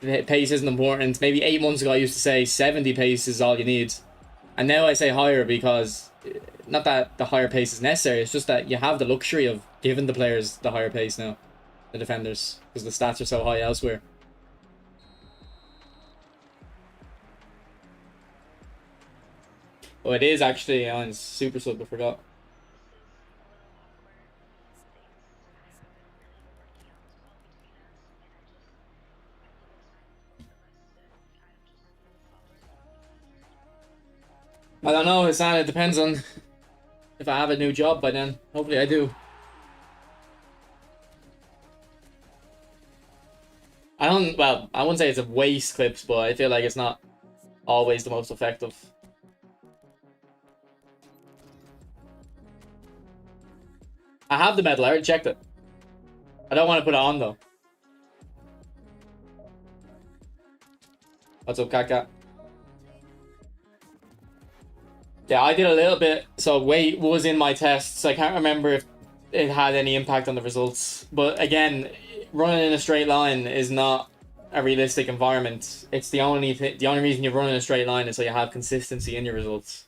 pace isn't important. Maybe 8 months ago, I used to say 70 pace is all you need. And now I say higher because, not that the higher pace is necessary, it's just that you have the luxury of giving the players the higher pace now, the defenders, because the stats are so high elsewhere. Oh, it is actually on Super Sub, I forgot. I don't know, Hassan, it depends on if I have a new job by then. Hopefully I do. I don't, well, I wouldn't say it's a waste clips, but I feel like it's not always the most effective. I have the medal, I already checked it. I don't want to put it on though. What's up, Kaka? Yeah, I did a little bit. So weight was in my tests. I can't remember if it had any impact on the results. But again, running in a straight line is not a realistic environment. It's the only reason you run in a straight line is so you have consistency in your results.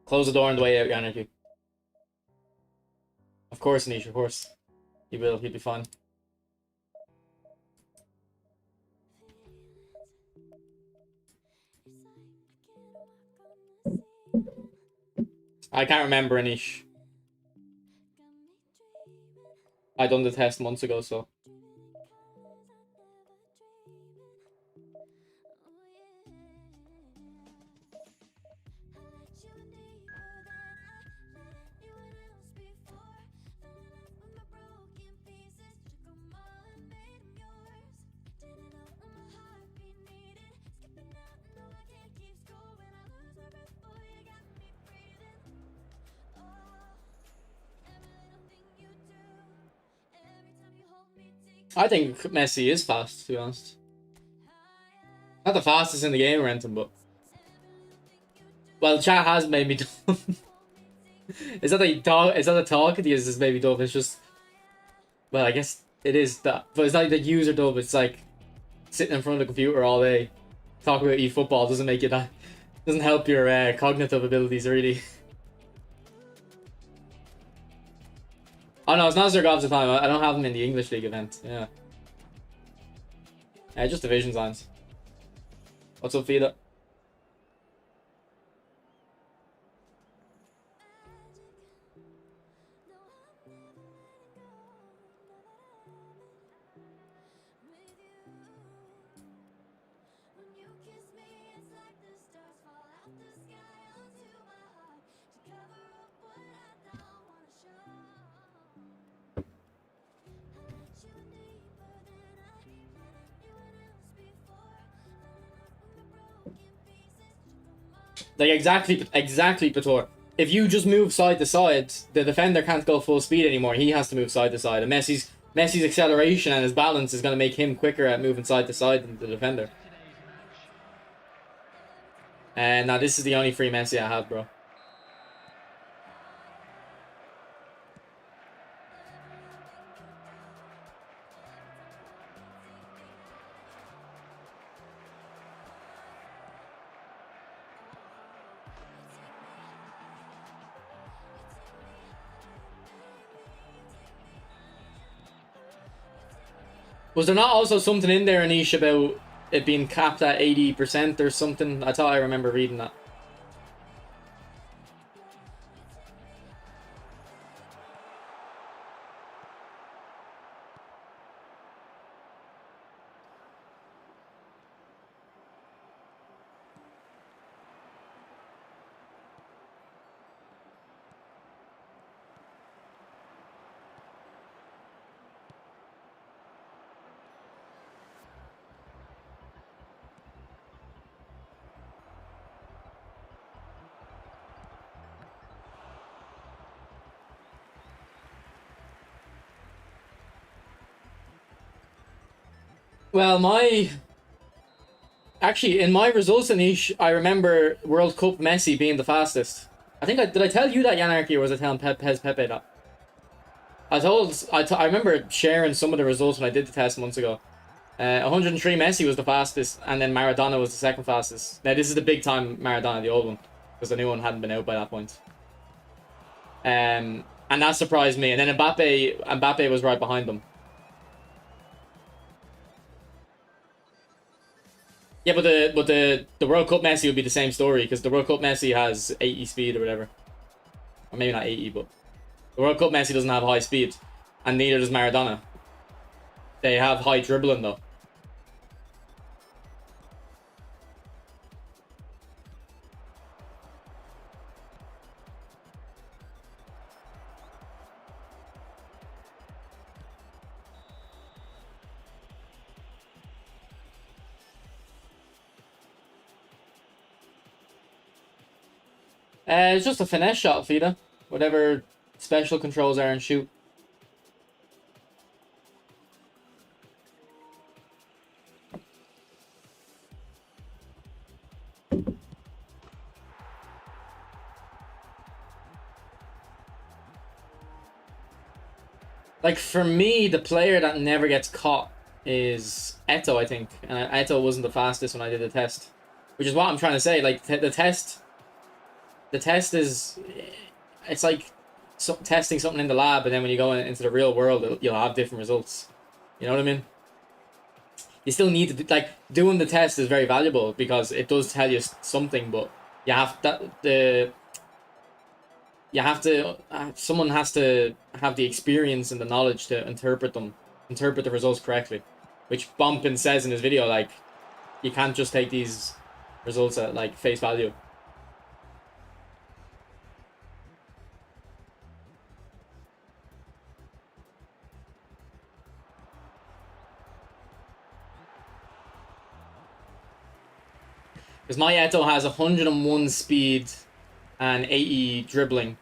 Close the door on the way out, Yannick. Of course, Anish, of course. He will. He'll be fine. I can't remember, Anish. I done the test months ago, so. I think Messi is fast, to be honest. Not the fastest in the game or anything, but... Well, chat has made me dumb. It's not the talking to you is maybe dumb, it's just... Well, I guess it is that. But it's not like the user dumb, it's like... Sitting in front of the computer all day. Talking about eFootball doesn't make you that... Doesn't help your cognitive abilities, really. Oh no, it's not Zergov's time. I don't have him in the English League event. Yeah. Just division signs. What's up, Fida? Like, exactly, Pator. If you just move side to side, the defender can't go full speed anymore. He has to move side to side. And Messi's acceleration and his balance is going to make him quicker at moving side to side than the defender. And now this is the only free Messi I have, bro. Was there not also something in there, Anish, about it being capped at 80% or something? I thought I remember reading that. Well, actually, in my results, Anish, I remember World Cup Messi being the fastest. I think did I tell you that, Yanarchy, or was I telling Pepe that? I remember sharing some of the results when I did the test months ago. 103 Messi was the fastest, and then Maradona was the second fastest. Now, this is the big time Maradona, the old one, because the new one hadn't been out by that point. And that surprised me. And then Mbappe was right behind them. Yeah, but the World Cup Messi would be the same story, because the World Cup Messi has 80 speed or whatever. Or maybe not 80, but the World Cup Messi doesn't have high speed, and neither does Maradona. They have high dribbling though. It's just a finesse shot, Fida. Whatever special controls are and shoot. Like, for me, the player that never gets caught is Eto, I think. And Eto wasn't the fastest when I did the test. Which is what I'm trying to say. Like, the test is... It's like testing something in the lab, and then when you go into the real world, you'll have different results. You know what I mean? You still need to... Like, doing the test is very valuable, because it does tell you something, but you have... someone has to have the experience and the knowledge to interpret the results correctly, which Bumpin says in his video. Like, you can't just take these results at like face value. Because my Eto has 101 speed and 80 dribbling.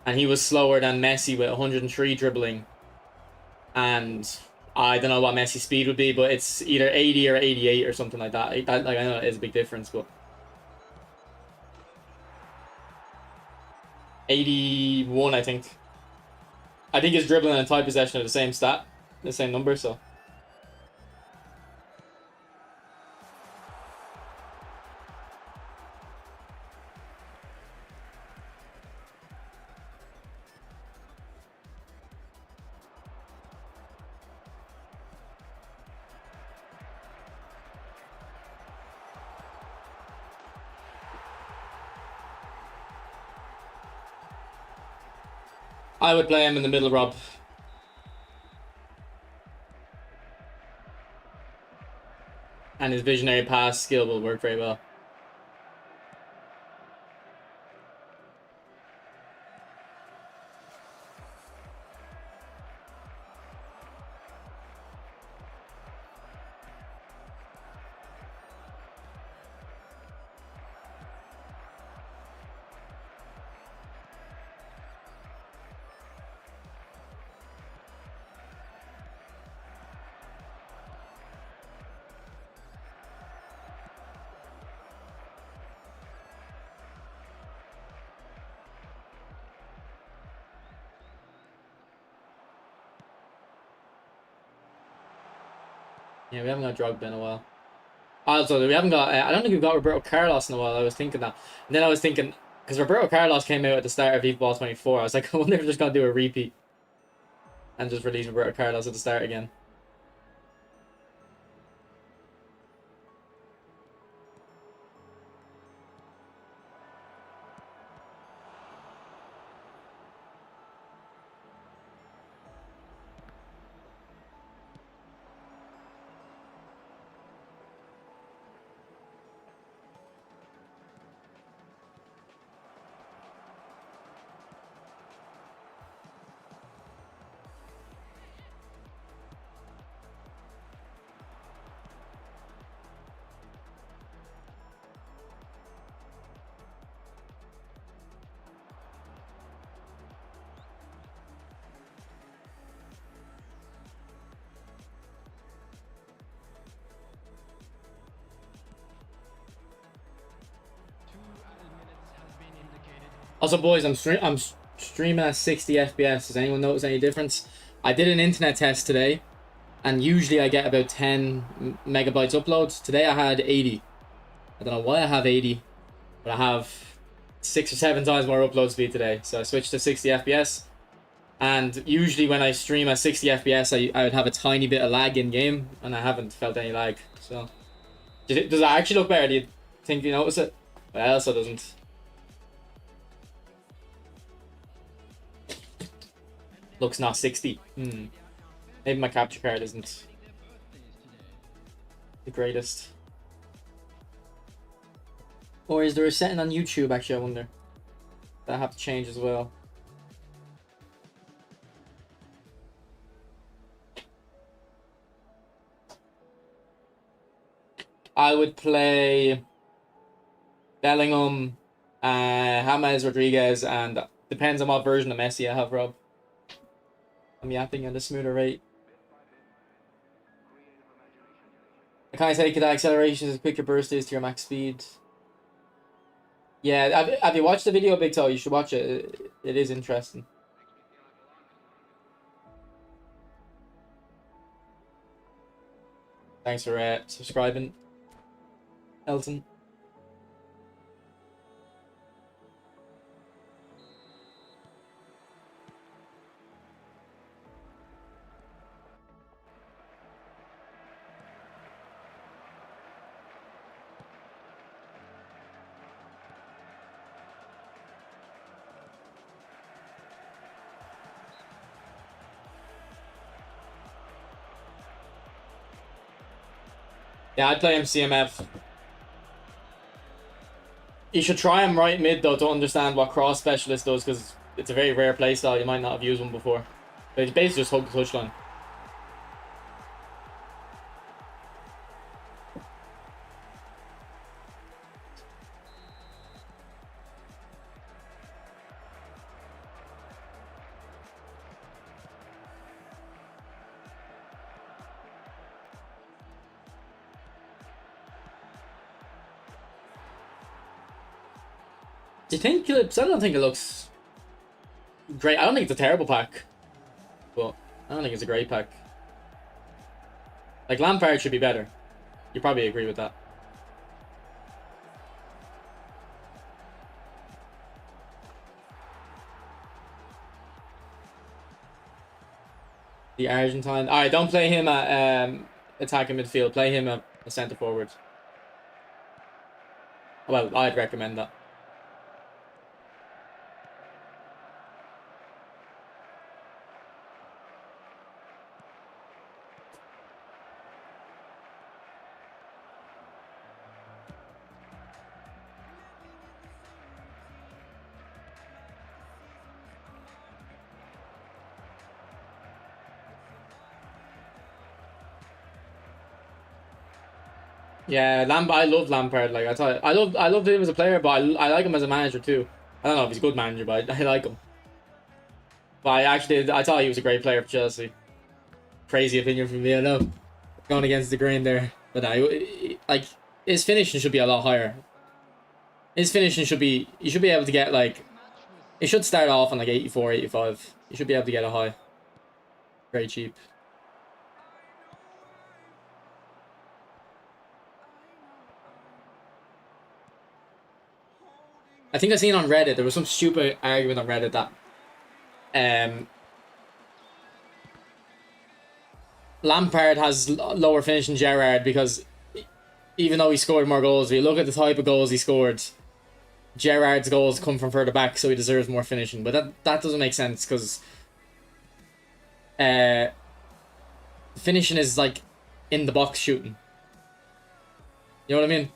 And he was slower than Messi with 103 dribbling. And I don't know what Messi's speed would be, but it's either 80 or 88 or something like that. Like, I know it is a big difference, but 81, I think. I think his dribbling and tight possession are the same stat, the same number, so. I would play him in the middle, Rob. And his visionary pass skill will work very well. Yeah, we haven't got Drogba in a while. Also, we haven't got... I don't think we've got Roberto Carlos in a while. I was thinking that. And then I was thinking... Because Roberto Carlos came out at the start of Evolve 24. I was like, I wonder if they're just going to do a repeat. and just release Roberto Carlos at the start again. Also, boys, I'm streaming at 60 FPS. Does anyone notice any difference? I did an internet test today, and usually I get about 10 megabytes uploads. Today I had 80. I don't know why I have 80, but I have 6 or 7 times more upload speed today. So I switched to 60 FPS. And usually when I stream at 60 FPS, I would have a tiny bit of lag in game, and I haven't felt any lag. So, does it actually look better? Do you think you notice it? Well, it also doesn't. Looks not 60. Maybe my capture card isn't the greatest. Or is there a setting on YouTube, actually, I wonder? That I have to change as well. I would play Bellingham, James Rodriguez, and depends on what version of Messi I have, Rob. I'm yapping at a smoother rate. I can't take it that acceleration is quicker burst is to your max speed. Yeah, have you watched the video, Big Toe? You should watch it. It is interesting. Thanks for subscribing, Elton. Yeah, I'd play him CMF. You should try him right mid, though, to understand what cross specialist does, because it's a very rare playstyle. You might not have used one before. But it's basically just hug the touchline. Do you think clips? I don't think it looks great. I don't think it's a terrible pack, but I don't think it's a great pack. Like, Lampard should be better. You probably agree with that. The Argentine. Alright, don't play him at attacking midfield. Play him at a centre forward. Well, I'd recommend that. Yeah, I love Lampard. Like, I love him as a player, but I like him as a manager too. I don't know if he's a good manager, but I like him. But I thought he was a great player for Chelsea. Crazy opinion from me, I know. Going against the grain there, but like, his finishing should be a lot higher. His finishing should be, you should be able to get, like, it should start off on like 84, 85. You should be able to get a high. Very cheap. I think I seen on Reddit, there was some stupid argument on Reddit that Lampard has lower finish than Gerrard because even though he scored more goals, if you look at the type of goals he scored, Gerrard's goals come from further back, so he deserves more finishing. But that doesn't make sense because finishing is like in the box shooting. You know what I mean?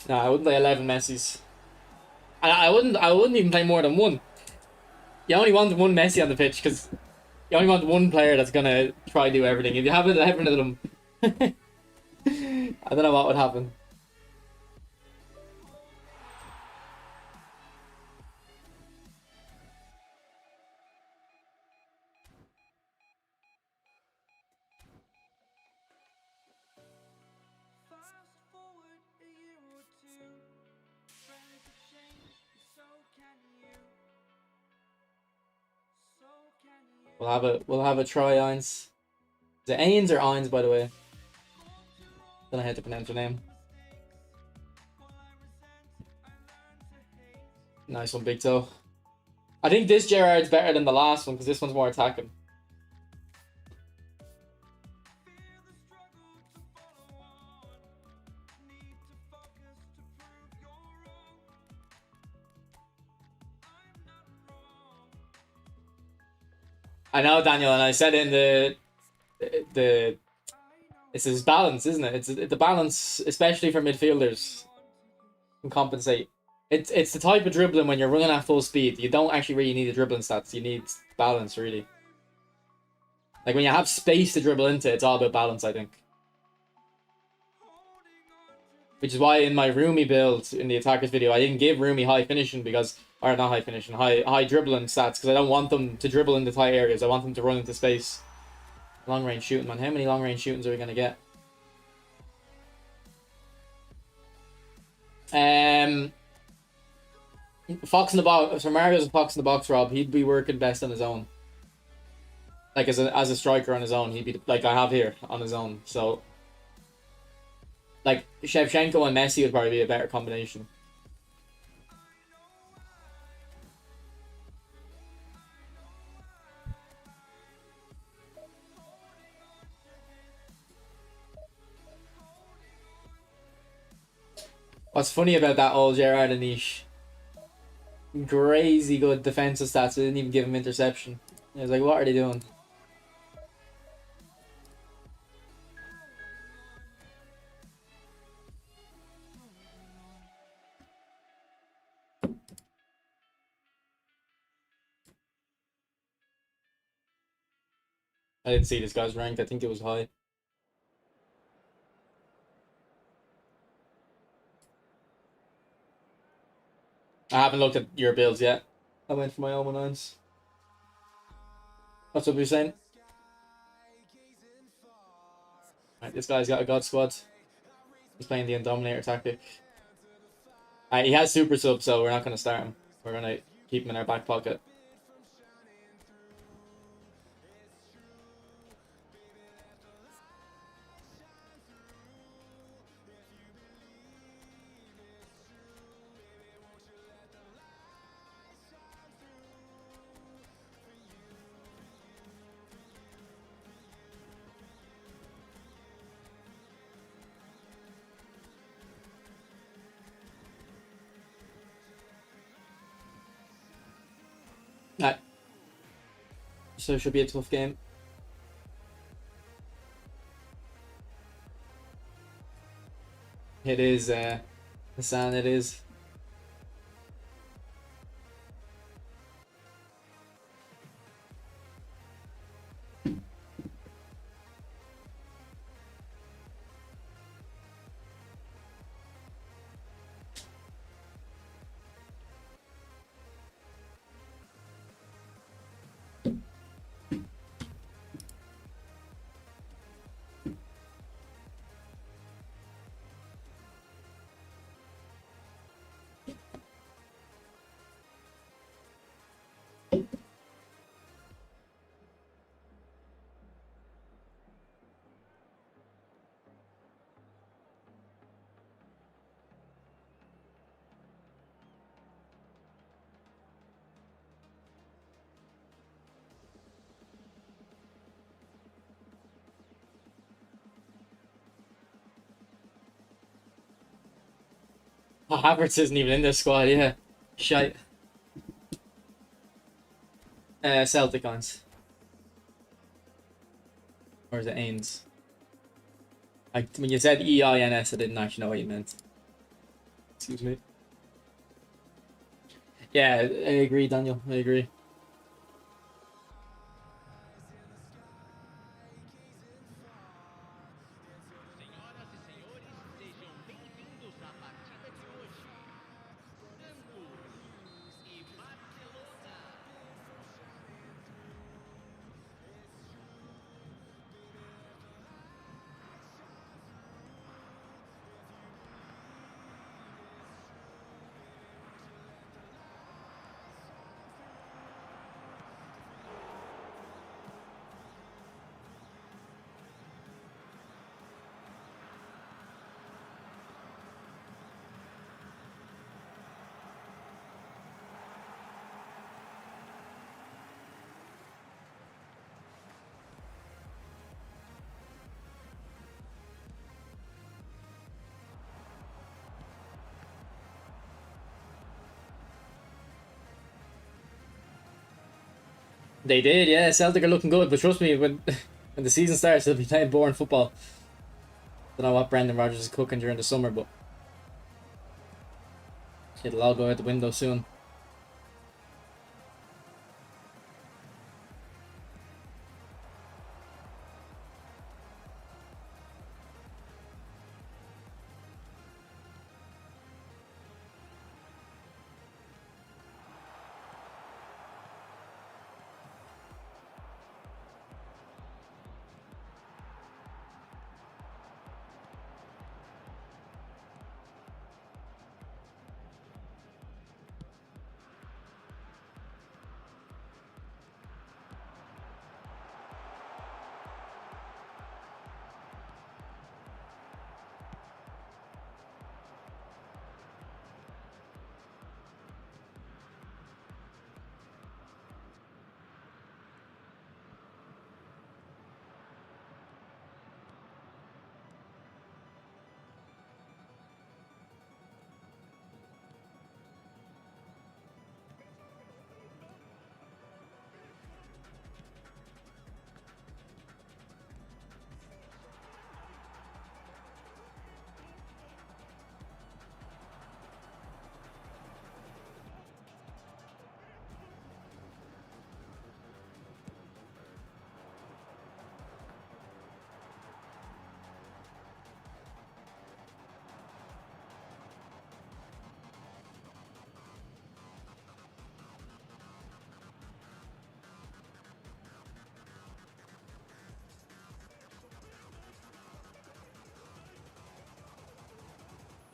No, I wouldn't play 11 Messis. I wouldn't even play more than one. You only want one Messi on the pitch because you only want one player that's gonna try to do everything. If you have 11 of them, I don't know what would happen. We'll have a try, Eins. Is it Ains or Eins, by the way? Don't know how to pronounce your name. Nice one, Big Toe. I think this Gerrard's better than the last one because this one's more attacking. I know, Daniel, and I said in the it's his balance, isn't it? It's the balance, especially for midfielders, can compensate. It's the type of dribbling when you're running at full speed. You don't actually really need the dribbling stats. You need balance, really. Like when you have space to dribble into, it's all about balance, I think. Which is why in my Roomy build in the attackers video, I didn't give Roomy high finishing because, or not high finishing, high dribbling stats because I don't want them to dribble into tight areas. I want them to run into space. Long range shooting, man. How many long range shootings are we gonna get? Fox in the box. So Mario's a fox in the box, Rob. He'd be working best on his own. Like as a striker on his own, he'd be like I have here on his own. So like Shevchenko and Messi would probably be a better combination. What's funny about that old Gerrard Anish? Crazy good defensive stats. They didn't even give him interception. I was like, what are they doing? I didn't see this guy's ranked. I think it was high. I haven't looked at your builds yet. I went for my own ones. What's up you're saying? Right, this guy's got a god squad. He's playing the Indominator tactic. He has super sub, so we're not going to start him. We're going to keep him in our back pocket. Right. So it should be a tough game. It is, Hassan, it is. Oh, Havertz isn't even in their squad, yeah. Shite. Celtic ons. Or is it Ains? When you said EINS, I didn't actually know what you meant. Excuse me. Yeah, I agree, Daniel. I agree. They did, yeah. Celtic are looking good, but trust me, when when the season starts, they'll be playing boring football. Don't know what Brendan Rodgers is cooking during the summer, but it'll all go out the window soon.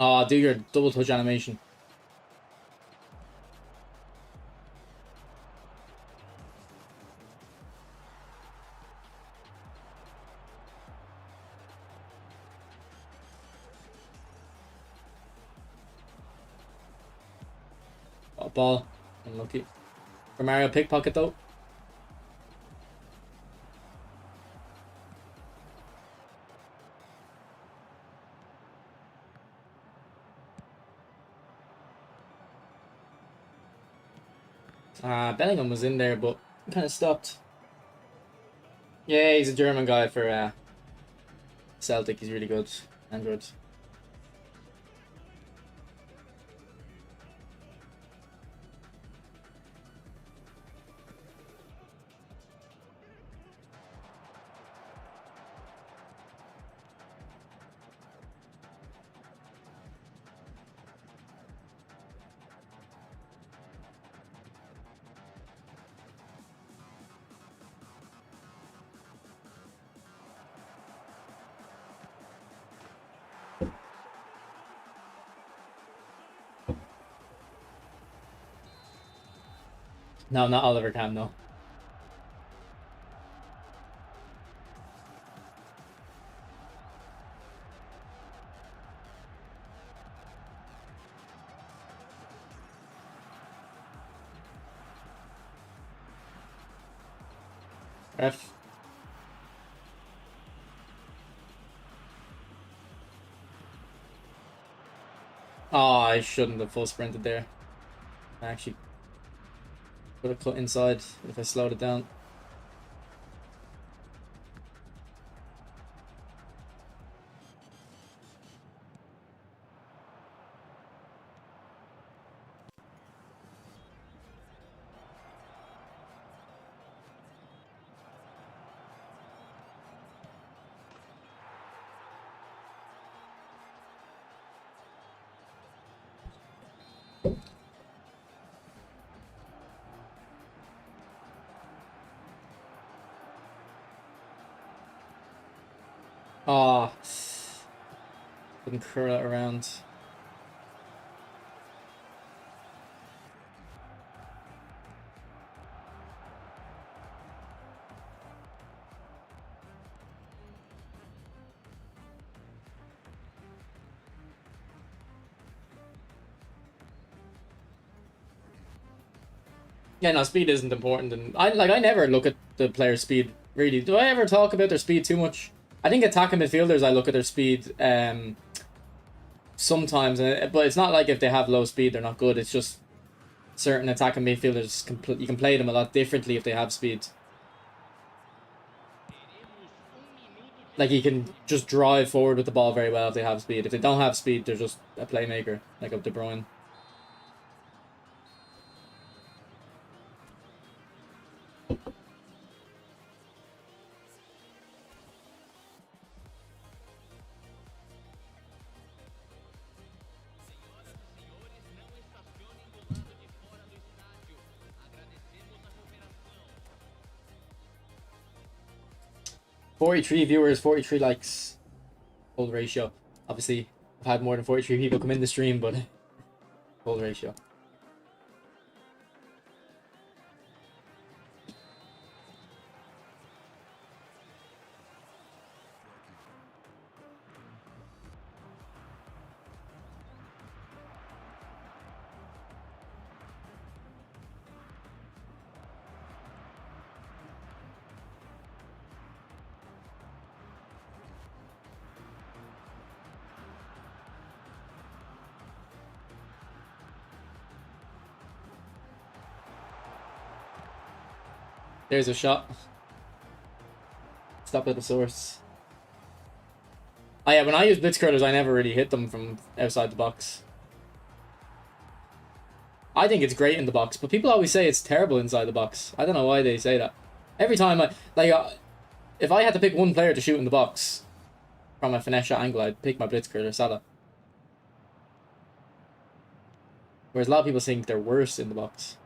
Oh, do your double touch animation. Oh, ball. Unlucky. Romario pickpocket though. Bellingham was in there, but kind of stopped. Yeah, he's a German guy for Celtic. He's really good. Android. No, not Oliver Cam, no. Ref. Oh, I shouldn't have full sprinted there. I actually could have cut inside if I slowed it down. Ah, couldn't curl it around. Yeah, no, speed isn't important, and I never look at the player's speed really. Do I ever talk about their speed too much? I think attacking midfielders, I look at their speed sometimes, but it's not like if they have low speed they're not good. It's just certain attacking midfielders you can play them a lot differently if they have speed. Like you can just drive forward with the ball very well if they have speed. If they don't have speed, they're just a playmaker, like a De Bruyne. $43 viewers, 43 likes. Full ratio. Obviously, I've had more than 43 people come in the stream, but full ratio. There's a shot. Stop at the source. Oh yeah, when I use blitz curlers, I never really hit them from outside the box. I think it's great in the box, but people always say it's terrible inside the box. I don't know why they say that. Every time if I had to pick one player to shoot in the box from a finesse shot angle, I'd pick my blitz curler, Salah. Whereas a lot of people think they're worse in the box.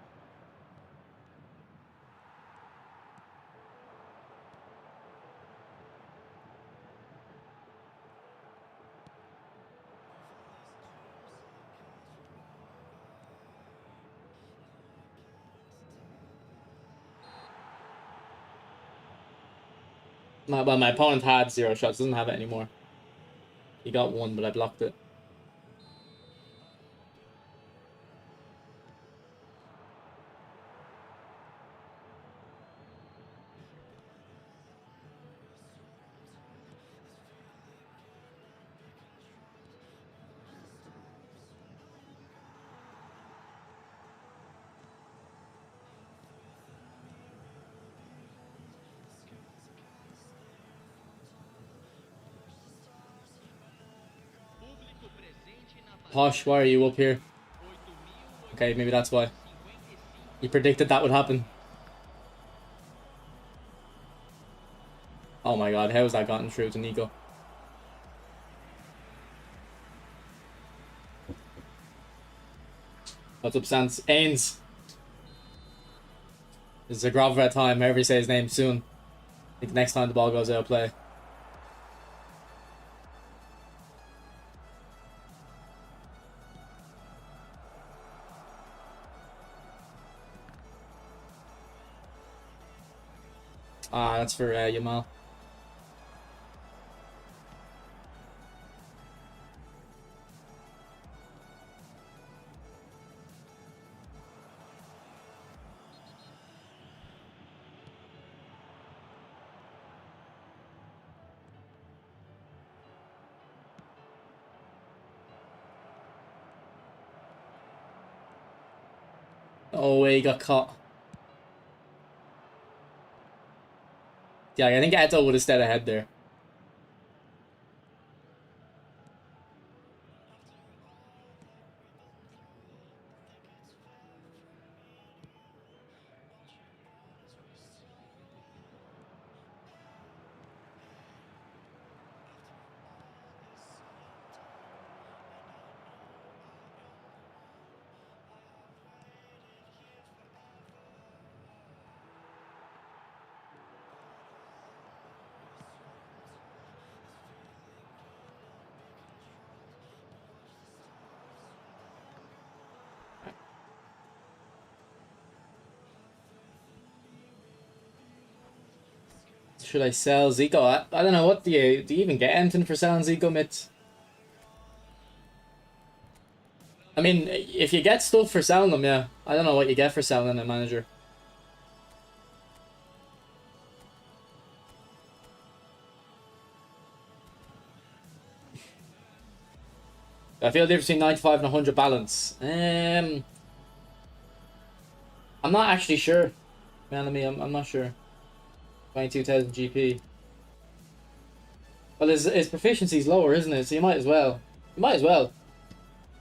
My opponent had 0 shots, doesn't have it anymore. He got 1, but I blocked it. Posh, why are you up here? Okay, maybe that's why. He predicted that would happen. Oh my god, how has that gotten through to Nico? What's up, Sans? Ains! This is a Gravret time, however you say his name soon. I think next time the ball goes out of play. Ah, that's for Yamal. Oh, he got caught. Yeah, I think Eto would have stayed ahead there. Should I sell Zico? I don't know. What do you even get anything for selling Zico mitts? I mean, if you get stuff for selling them, yeah. I don't know what you get for selling a manager. I feel the difference between 95 and 100 balance. I'm not actually sure. Man, I'm not sure. 22,000 GP. Well, his proficiency's lower, isn't it? So you might as well. You might as well.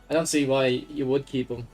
I don't see why you would keep him.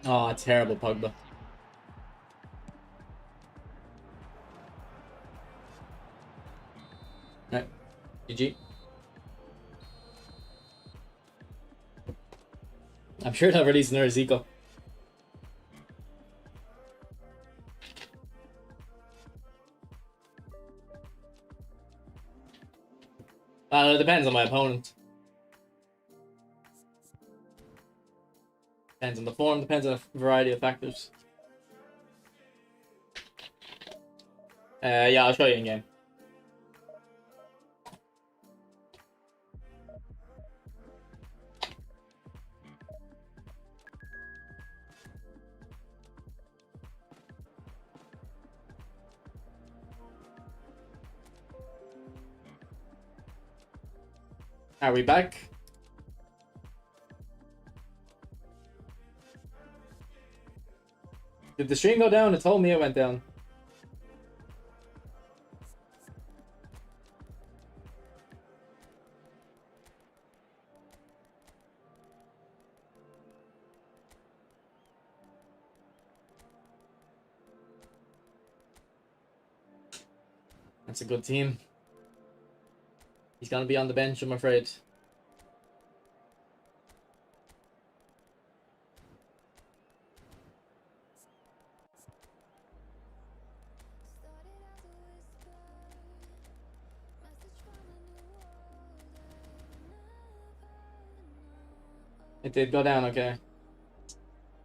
Oh, terrible Pogba. Right. GG. I'm sure they'll release another Zico. It depends on my opponent. Depends on the form, depends on a variety of factors. Yeah, I'll show you in game. Are we back? Did the stream go down? It told me it went down. That's a good team. He's gonna be on the bench, I'm afraid. It did go down, okay.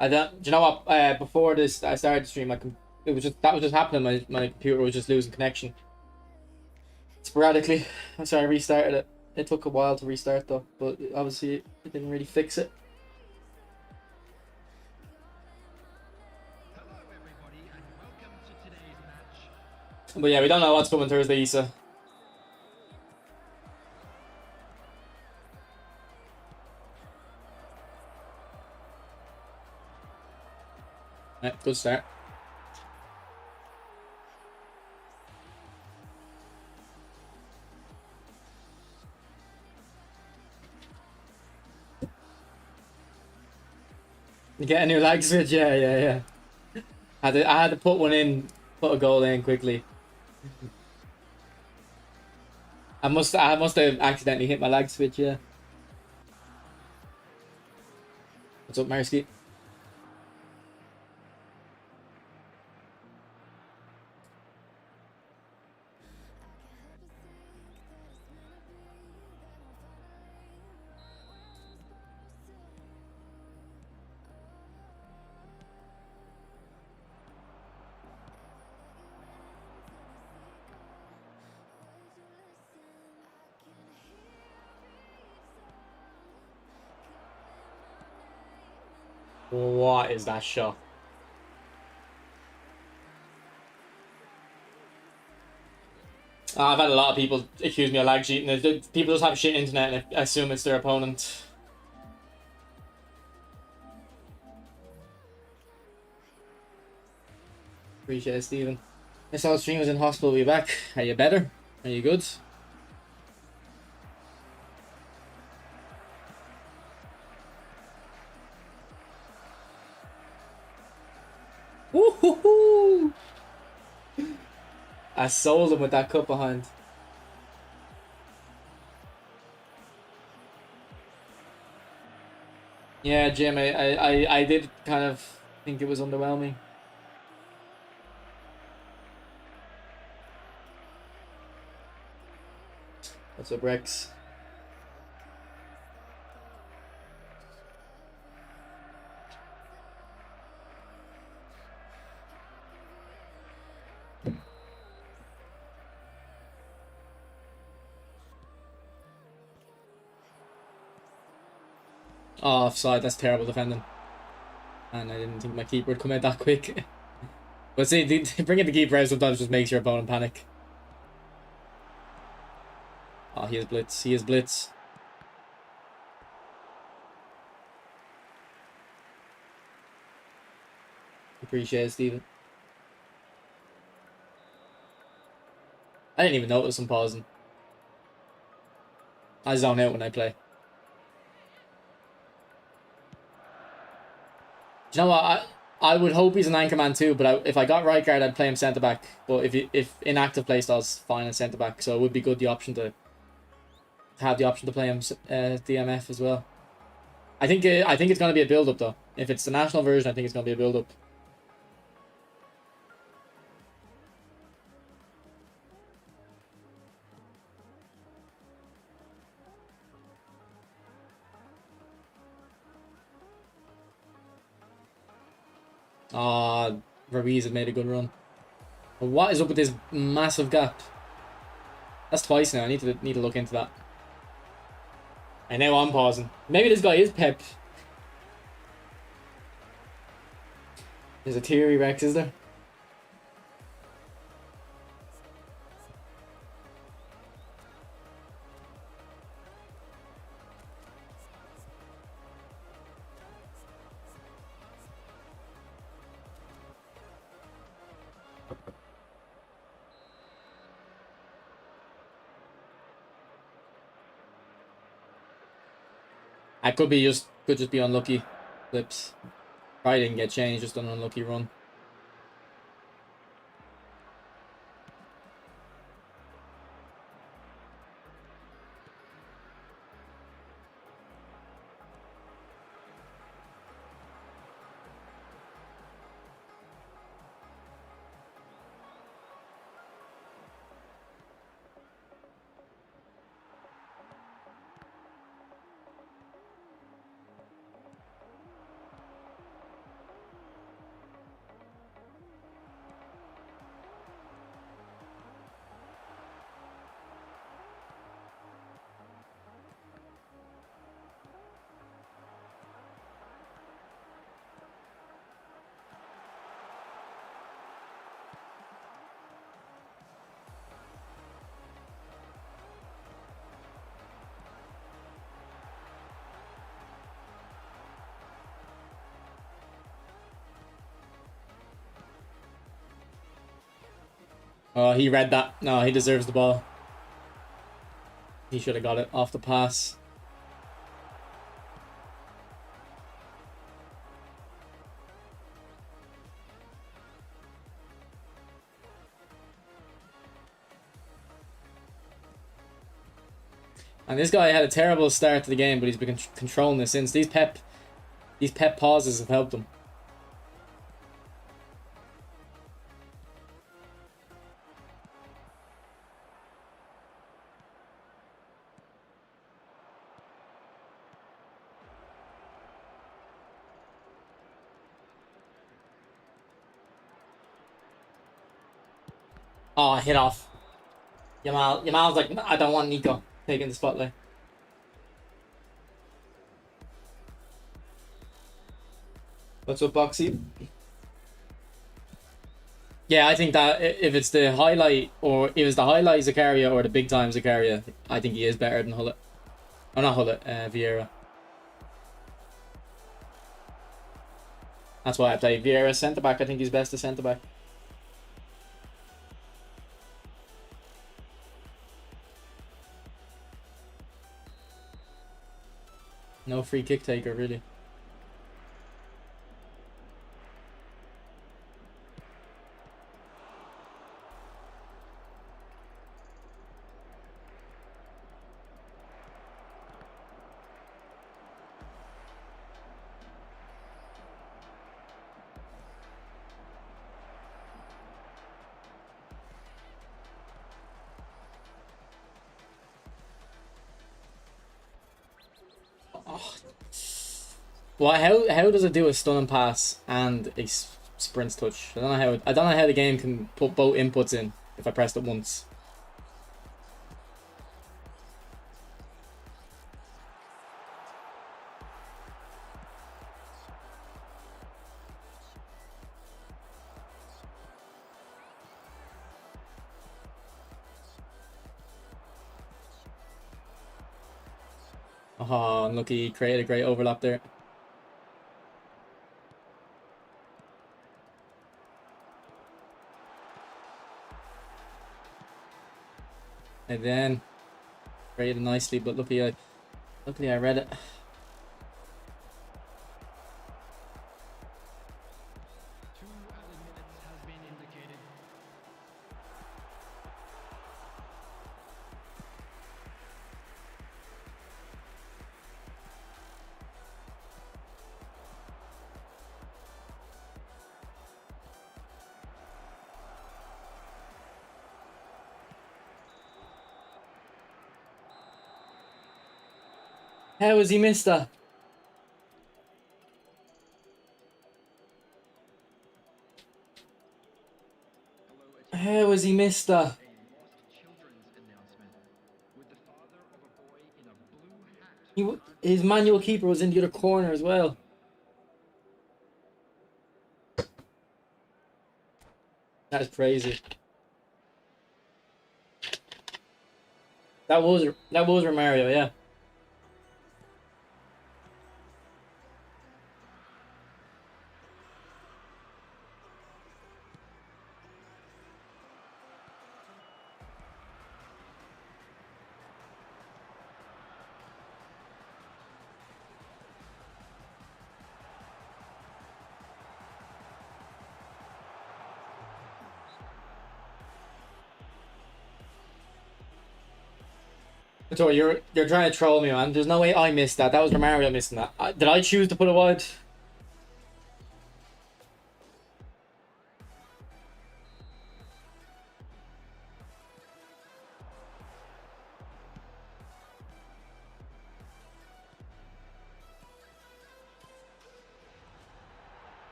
I don't. Do you know what? Before this, I started the stream. It was just that was just happening. My computer was just losing connection sporadically. So I restarted it. It took a while to restart though, but obviously it didn't really fix it. Hello everybody and welcome to today's match. But yeah, we don't know what's coming Thursday, Issa. Yeah, good start. You get a new lag switch, yeah. I had to put one in, put a goal in quickly. I must have accidentally hit my lag switch, yeah. What's up, Marsky? What is that shot? I've had a lot of people accuse me of lag cheating. People just have shit internet and assume it's their opponent. Appreciate it, Stephen. I saw the stream was in hospital. Are you back? Are you better? Are you good? Woohoo! I sold him with that cup behind. Yeah, Jim, I did kind of think it was underwhelming. What's up, Rex? Oh, offside. That's terrible defending. And I didn't think my keeper would come out that quick. But see, bringing the keeper out sometimes just makes your opponent panic. Oh, he has blitz. He has blitz. Appreciate it, Steven. I didn't even notice him pausing. I zone out when I play. Do you know what? I would hope he's an anchor man too, but if I got right guard, I'd play him centre back. But if inactive playstyle's fine in centre back, so it would be good the option to have the option to play him DMF as well. I think it's gonna be a build up though. If it's the national version, I think it's gonna be a build up. Ah, Ruiz has made a good run. But what is up with this massive gap? That's twice now. I need to look into that. And now I'm pausing. Maybe this guy is Pep. There's a theory, Rex, is there? I could just be unlucky flips. Probably didn't get changed, just an unlucky run. Oh, he read that. No, he deserves the ball. He should have got it off the pass. And this guy had a terrible start to the game, but he's been controlling this since. These pep pauses have helped him. Oh, hit off. Yamal's like, I don't want Nico taking the spotlight. What's up, Boxy? Yeah, I think that if it's the highlight, or if it's the highlight Zakaria or the big time Zakaria, I think he is better than Hullet. Oh, not Hullet, Vieira. That's why I play Vieira centre back. I think he's best as centre back. No free kick taker, really. Oh. Well, how does it do a stunning pass and a sprint touch? I don't know how the game can put both inputs in if I pressed it once. Oh, unlucky. He created a great overlap there. And then created nicely, but luckily I read it. How has he missed that? How has he missed that? His manual keeper was in the other corner as well. That's crazy. That was Romario, yeah. So you're trying to troll me, man. There's no way I missed that. That was Romario missing that. Did I choose to put it wide?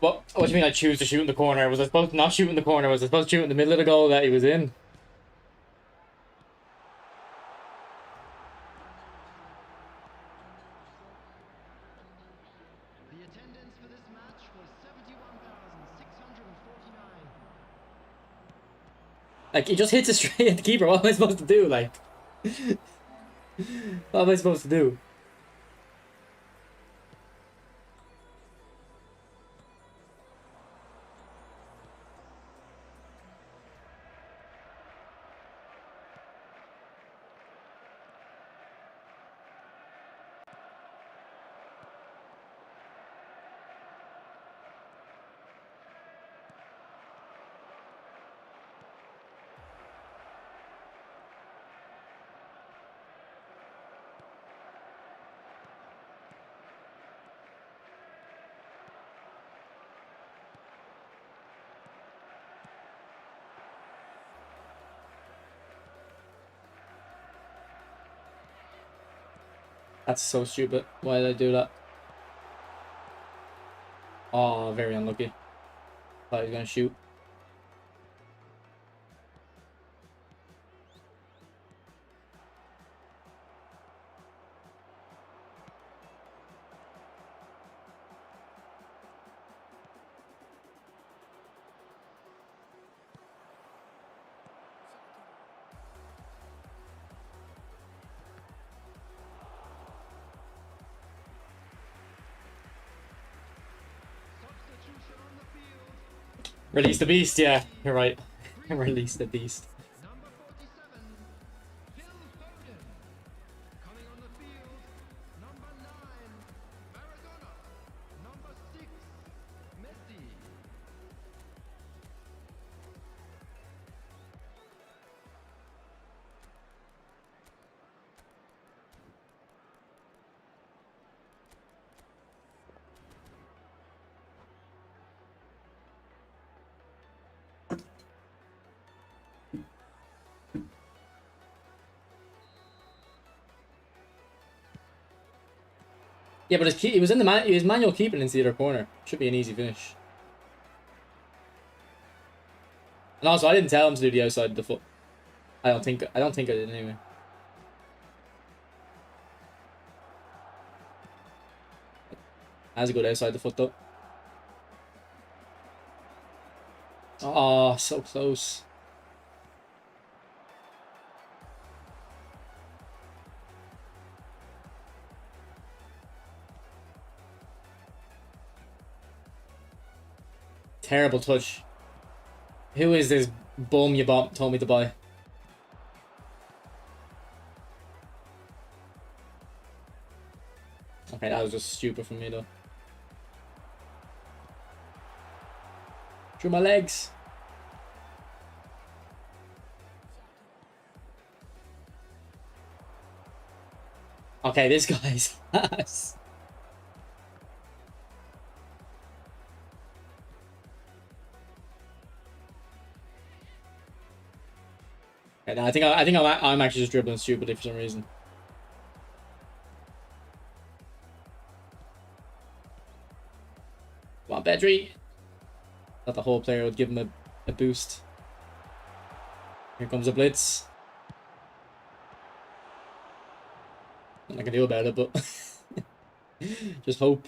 What do you mean I choose to shoot in the corner? Was I supposed to not shoot in the corner? Was I supposed to shoot in the middle of the goal that he was in? The attendance for this match was 71,649. Like, he just hits it straight at the keeper. What am I supposed to do? Like, what am I supposed to do? That's so stupid. Why did I do that? Oh, very unlucky. Thought he was gonna shoot. Substitution on the field. Release the beast, yeah. You're right. Release the beast. Number 47, Phil Foden. Coming on the field, number 9, Maradona. Number 6, Messi. Yeah, but he was in the his manual keeping into the other corner. Should be an easy finish. And also, I didn't tell him to do the outside of the foot. I don't think I did anyway. Has a good outside the foot though. Oh, so close. Terrible touch. Who is this bum you told me to buy? Okay, that was just stupid from me though. Through my legs. Okay, this guy's ass. Okay, now I think I'm actually just dribbling stupidly for some reason. Come on, Bedry. Thought the whole player would give him a boost. Here comes a blitz. Nothing I can do about it, but just hope.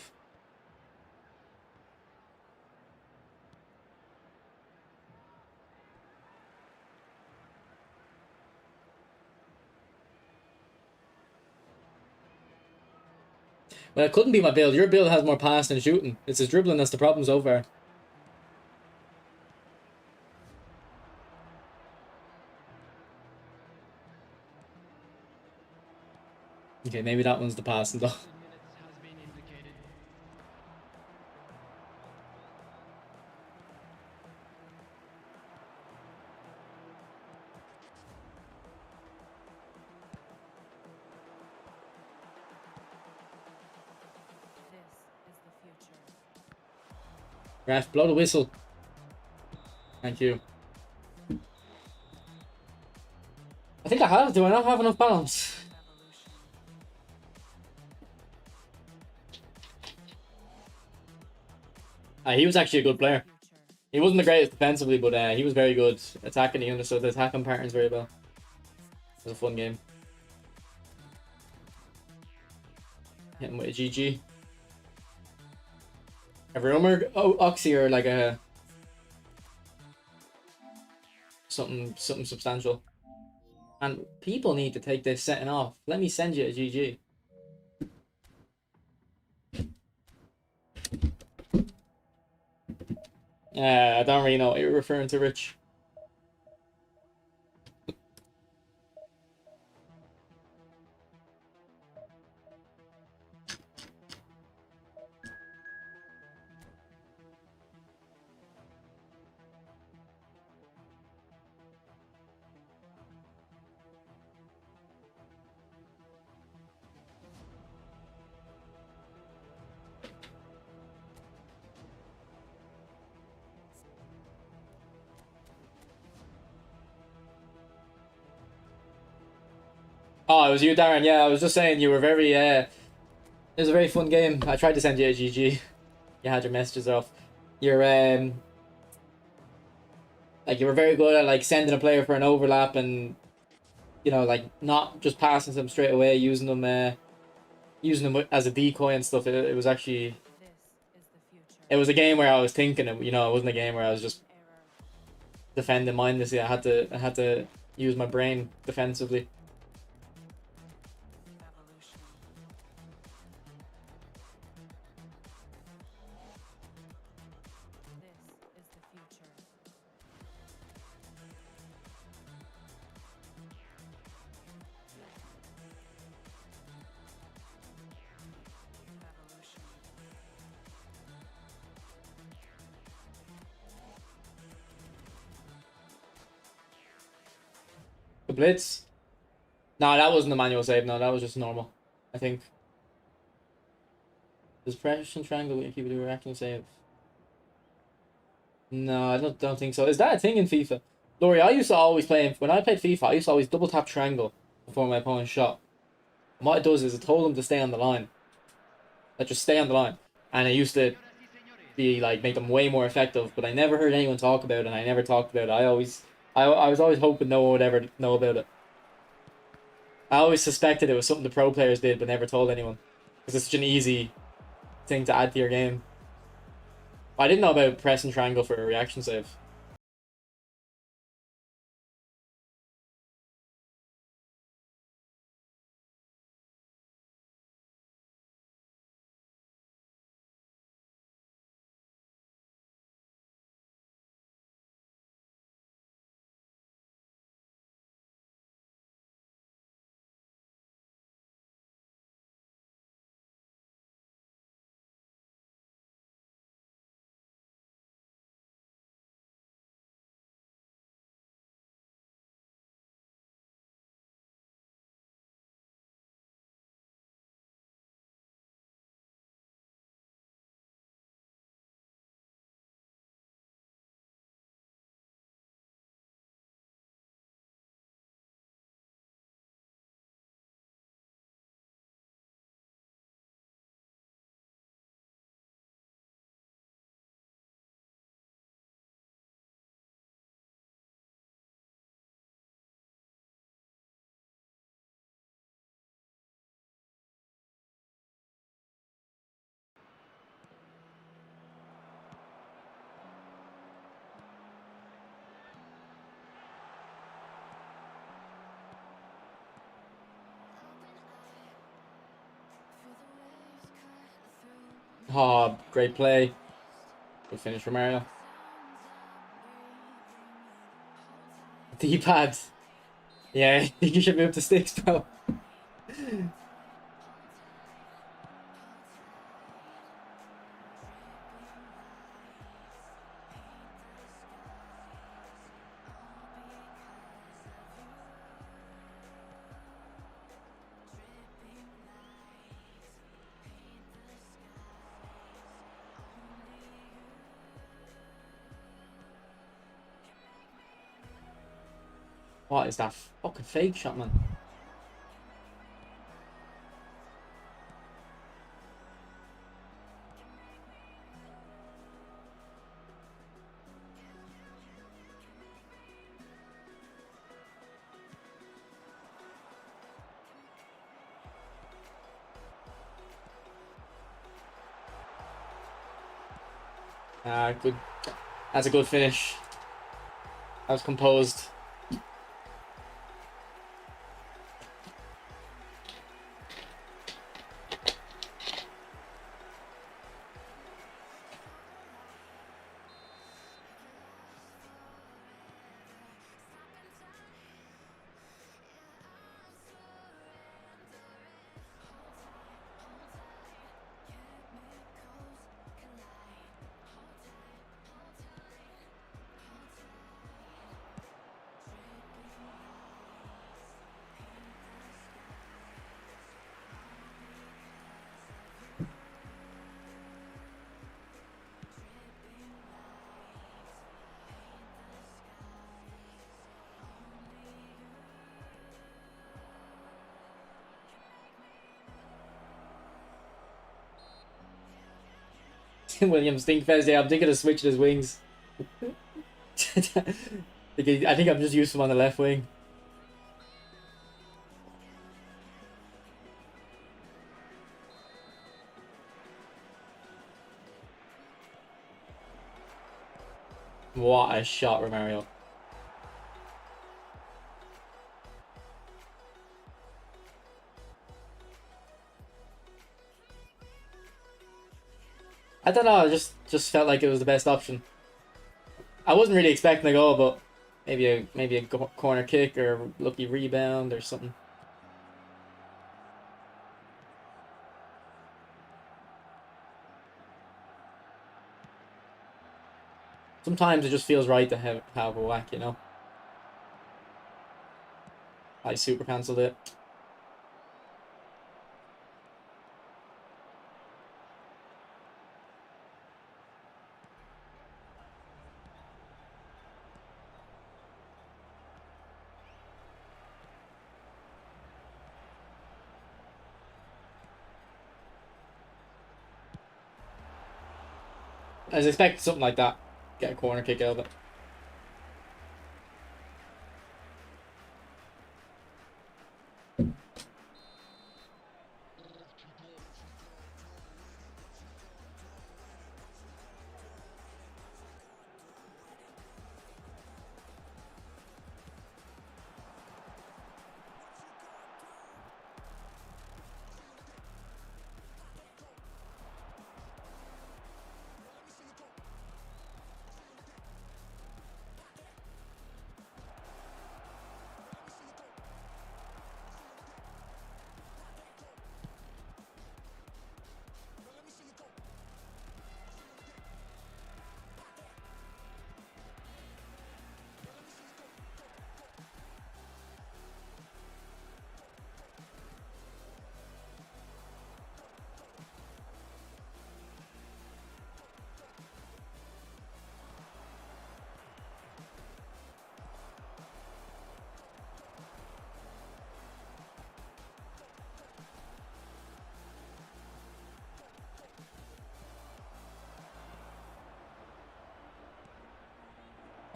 Well, it couldn't be my build. Your build has more pass than shooting. It's his dribbling that's the problem so far. Okay, maybe that one's the passing though. Minutes has been indicated. This is the future. Ref, blow the whistle. Thank you. I think I have. Do I not have enough balance? Revolution. He was actually a good player. Future. He wasn't the greatest defensively, but he was very good attacking. He understood the attacking patterns very well. It was a fun game. Hit him with a GG. A rumor, Oxy or like a something substantial. And people need to take this setting off. Let me send you a GG. I don't really know what you're referring to, Rich. Oh, it was you, Darren. Yeah, I was just saying you were very. It was a very fun game. I tried to send you a GG. You had your messages off. You're like you were very good at like sending a player for an overlap and like not just passing them straight away, using them as a decoy and stuff. It was actually This is the future. it was a game where I was thinking. It wasn't a game where I was just Error. defending mindlessly. I had to use my brain defensively. Evolution. This is the future. Evolution. The blitz. No, that wasn't a manual save. No, that was just normal. I think. Does pressure and triangle keep a reaction save? No, I don't think so. Is that a thing in FIFA? Laurie, I used to always play when I played FIFA. I used to always double tap triangle before my opponent's shot. And what it does is it told them to stay on the line. Like just stay on the line, and it used to be like make them way more effective. But I never heard anyone talk about it, and I never talked about it. I was always hoping no one would ever know about it. I always suspected it was something the pro players did, but never told anyone because it's such an easy thing to add to your game. I didn't know about press and triangle for a reaction save. Oh, great play. Good finish for Mario. D-pad. Yeah, you should move to sticks, bro. What is that fucking fake shot, man? Good. That's a good finish. That was composed. William Stinkfest, yeah, I'm thinking of switching his wings. I think I'm just used to him on the left wing. What a shot, Romario. I don't know, I just felt like it was the best option. I wasn't really expecting a goal, but maybe a corner kick or lucky rebound or something. Sometimes it just feels right to have a whack, you know? I super cancelled it. I was expecting something like that. Get a corner kick out of it.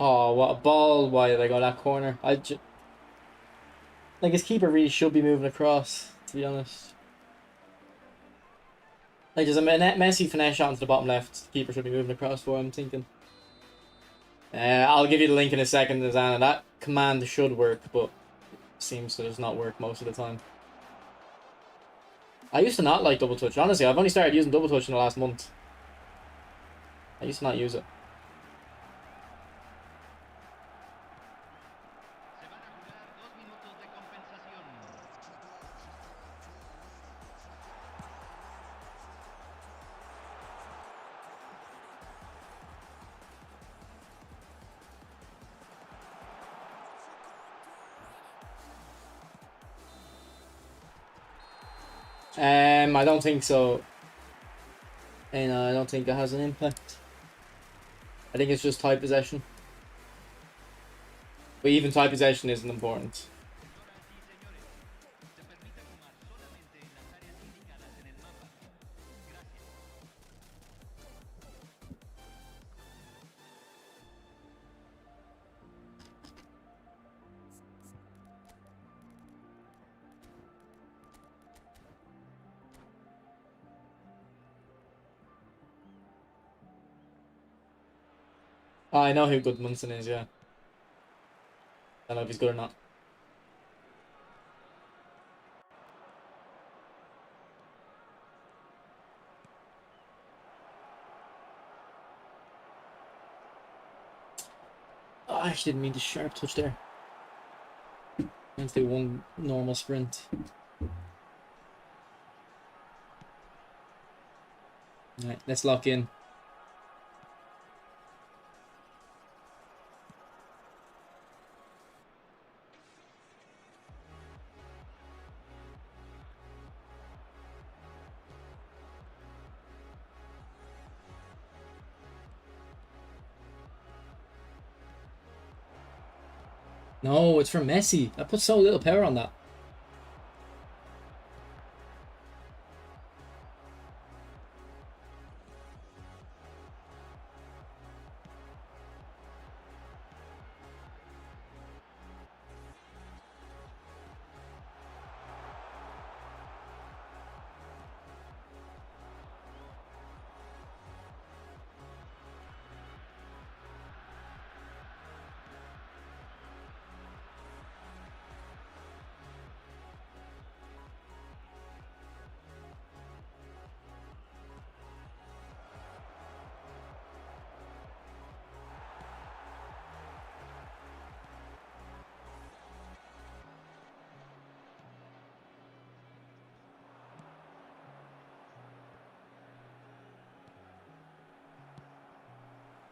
Oh, what a ball! Why did I go that corner? Like his keeper really should be moving across, to be honest. Like there's a messy finesse shot into the bottom left. The keeper should be moving across for him, I'm thinking. I'll give you the link in a second, Zana. That command should work, but seems to just not work most of the time. I used to not like double touch. Honestly, I've only started using double touch in the last month. I used to not use it. Se van a jugar 2 minutos de compensación. I don't think so. And I don't think it has an impact. I think it's just tight possession. But even tight possession isn't important. Señoras y señores, se permite fumar solamente en las áreas indicadas en el mapa. Gracias. Oh, I know who good Munson is, yeah. I don't know if he's good or not. Oh, I actually didn't mean to sharp touch there. Let's do one normal sprint. Alright, let's lock in. No, it's for Messi. I put so little power on that.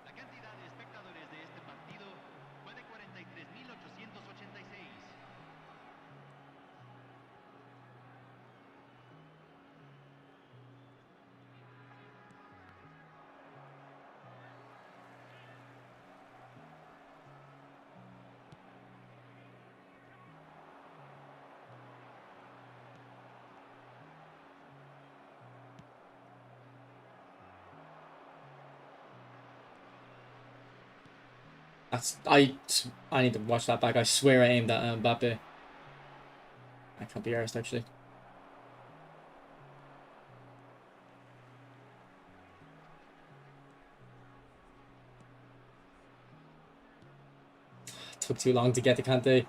La cantidad de espectadores de este partido fue de 43.886. That's I need to watch that back. I swear I aimed at Mbappe. I can't be arsed actually. Took too long to get to Kante.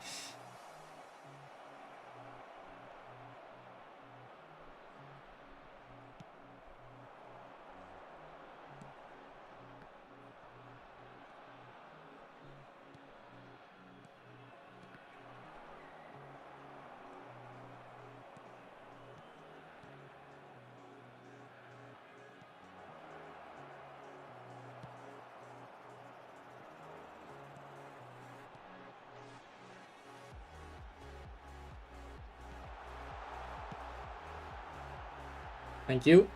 Thank you.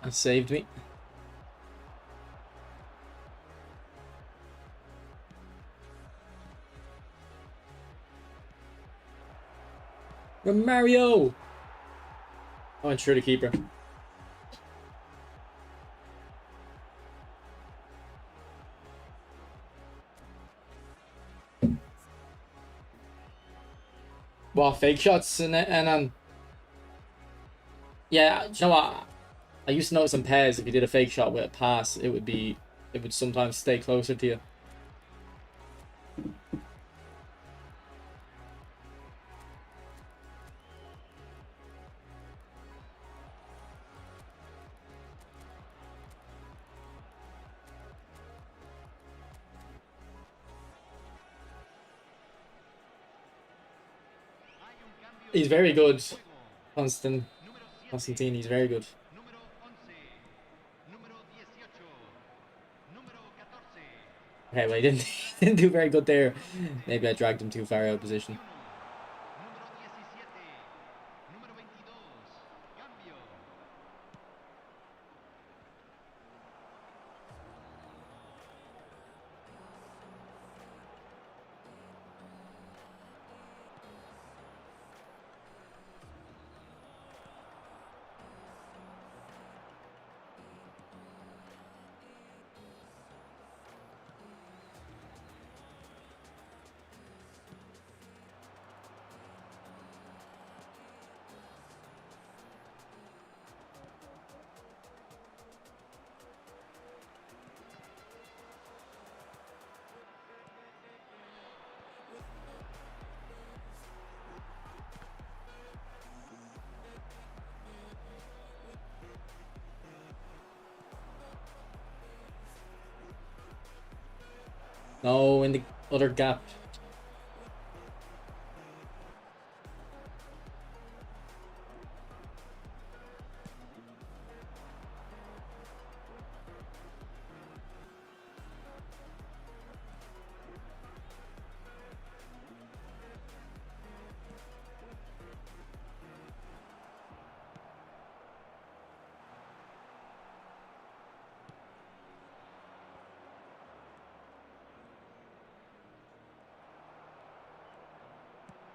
That saved me. Mario! I went through the keeper. Well, fake shots and yeah, you know what? I used to notice in pairs if you did a fake shot with a pass, it would sometimes stay closer to you. Hay un cambio He's en very el good, juego. Número 7, Constantine. He's very good. número 11, número 18, número 14, Okay, well, he didn't didn't do very good there. Maybe I dragged him too far out of position. 21, número 17, número 22. Cambio. No, in the other gap.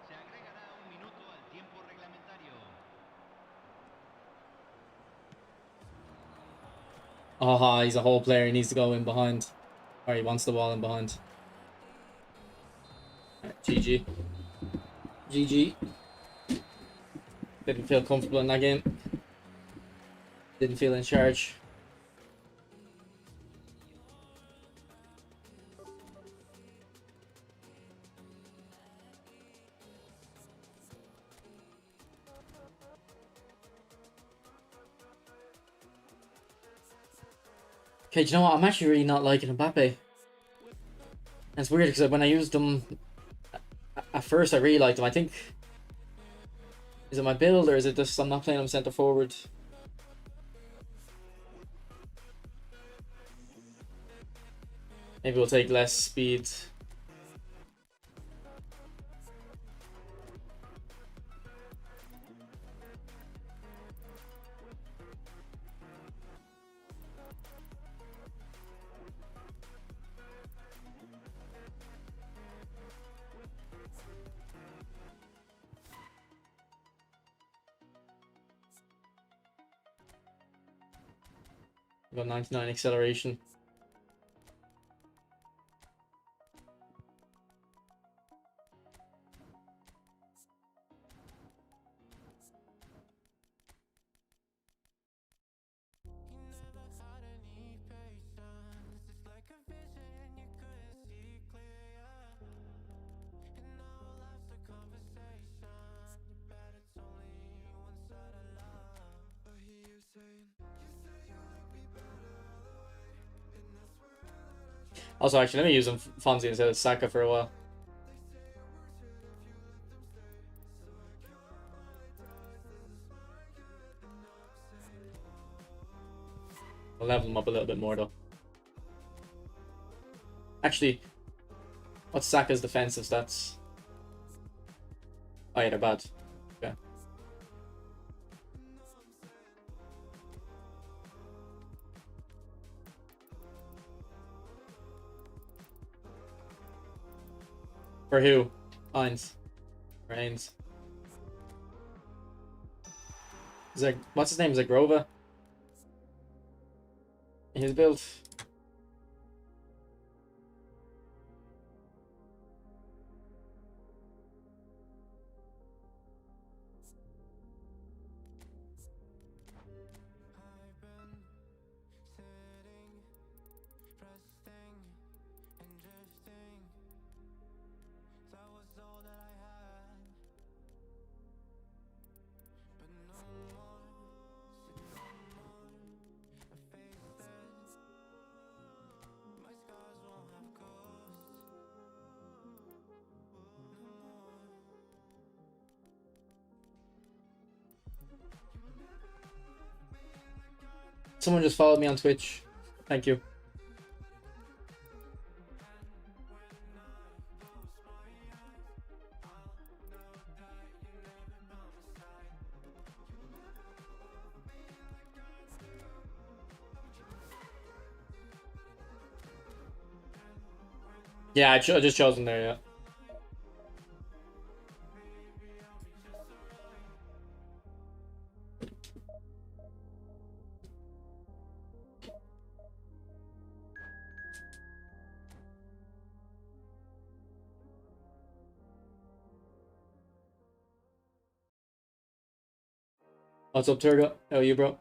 Se agregará un minuto al tiempo reglamentario. Aha, he's a whole player. He needs to go in behind. Or he wants the ball in behind. Right, GG. GG. Didn't feel comfortable in that game. Didn't feel in charge. Okay, do you know what? I'm actually really not liking Mbappe. And it's weird because when I used him at first, I really liked him. I think, is it my build or is it just I'm not playing him centre forward? Maybe we'll take less speed. I've got 99 acceleration. Also, actually, let me use Fonzie instead of Saka for a while. I'll level him up a little bit more, though. Actually, what's Saka's defensive stats? Oh, yeah, they're bad. Okay. For who? Hines. Or Haynes. What's his name? Zagrova? His build. Someone just followed me on Twitch. Thank you. Yeah, I just chose him there, yeah. What's up, Turgo? How are you, bro?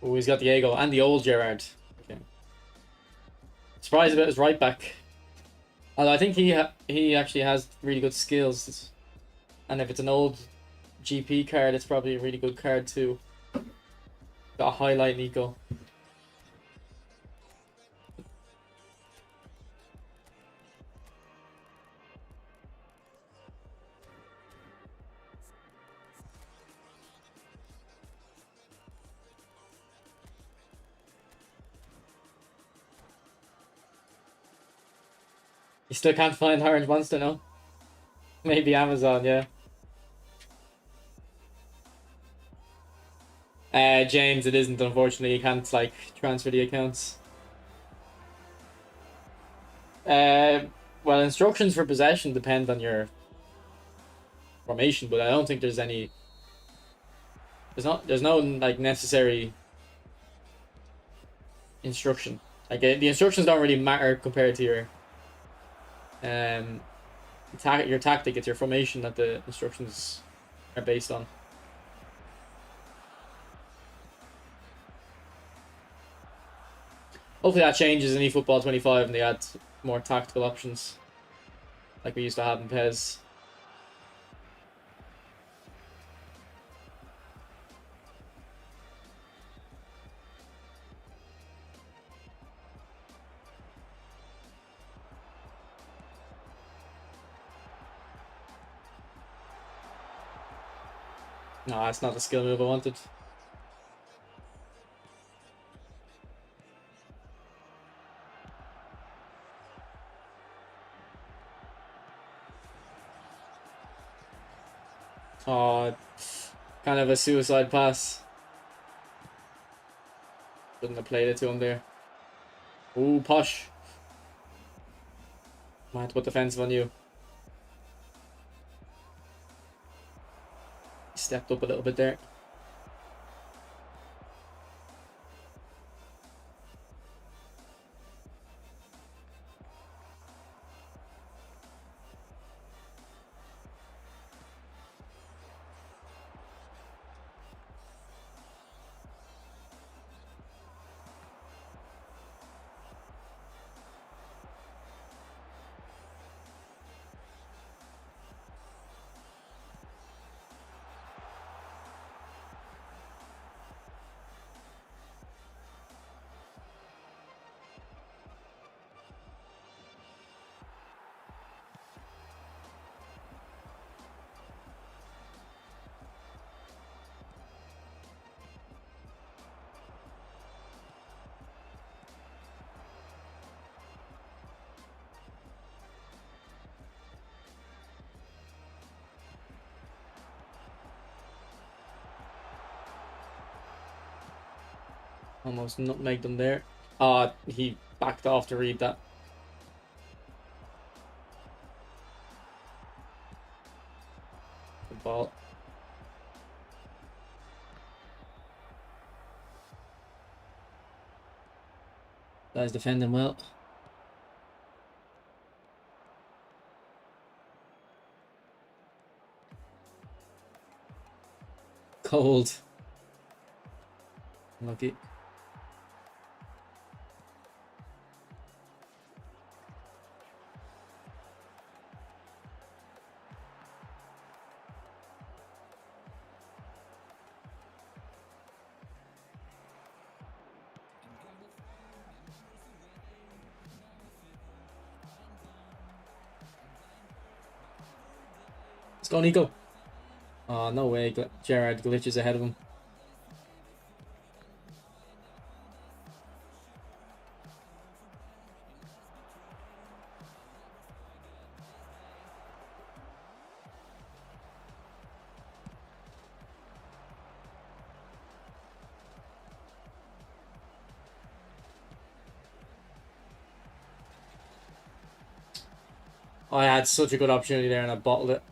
Oh, he's got Diego and the old Gerrard. Okay. Surprised about his right back. Although I think he actually has really good skills. And if it's an old GP card, it's probably a really good card too. Got a highlight Nico. You still can't find Orange Monster, no? Maybe Amazon, yeah. James, it isn't, unfortunately. You can't, like, transfer the accounts. Well, instructions for possession depend on your formation, but I don't think there's any... There's no, like, necessary instruction. Like, the instructions don't really matter compared to your... your tactic. It's your formation that the instructions are based on. Hopefully that changes in eFootball 25 and they add more tactical options like we used to have in PES. No, that's not the skill move I wanted. Oh, kind of a suicide pass. Shouldn't have played it to him there. Ooh, Posh. Might have to put defensive on you. Stepped up a little bit there. Almost nutmegged them there. He backed off to read that. Good ball. Guy's defending well. Cold. Lucky. Let's go, Nico. Oh, no way. Gerrard glitches ahead of him. I had such a good opportunity there and I bottled it.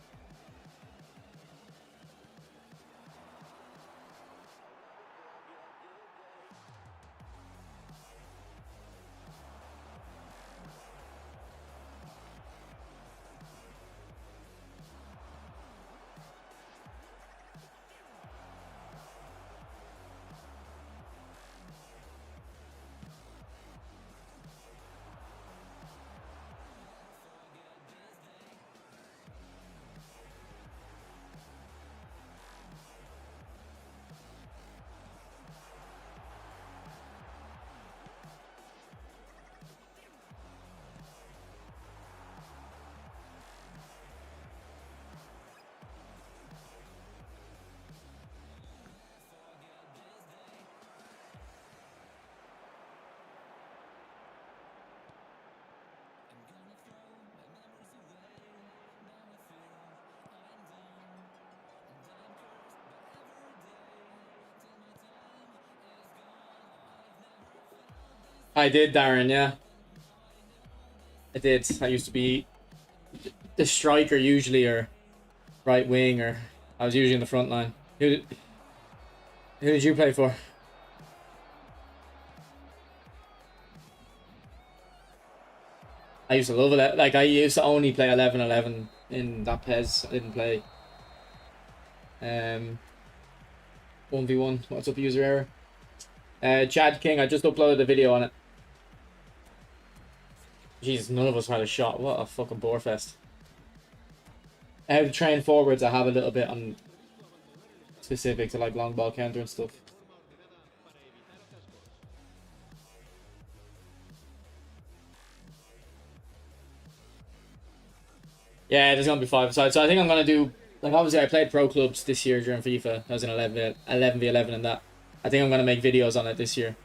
I did, Darren, yeah. I did. I used to be the striker usually, or right wing, or I was usually in the front line. Who did you play for? I used to love it. Like, I used to only play 11-11 in that PES. I didn't play 1v1. What's up, user error? Chad King, I just uploaded a video on it. Jesus, none of us had a shot. What a fucking bore fest. How to train forwards, I have a little bit on specific to like long ball counter and stuff. Yeah, there's gonna be 5-a-side. So I think I'm gonna do, like, obviously I played pro clubs this year during FIFA. I was in 11v11 and that. I think I'm gonna make videos on it this year.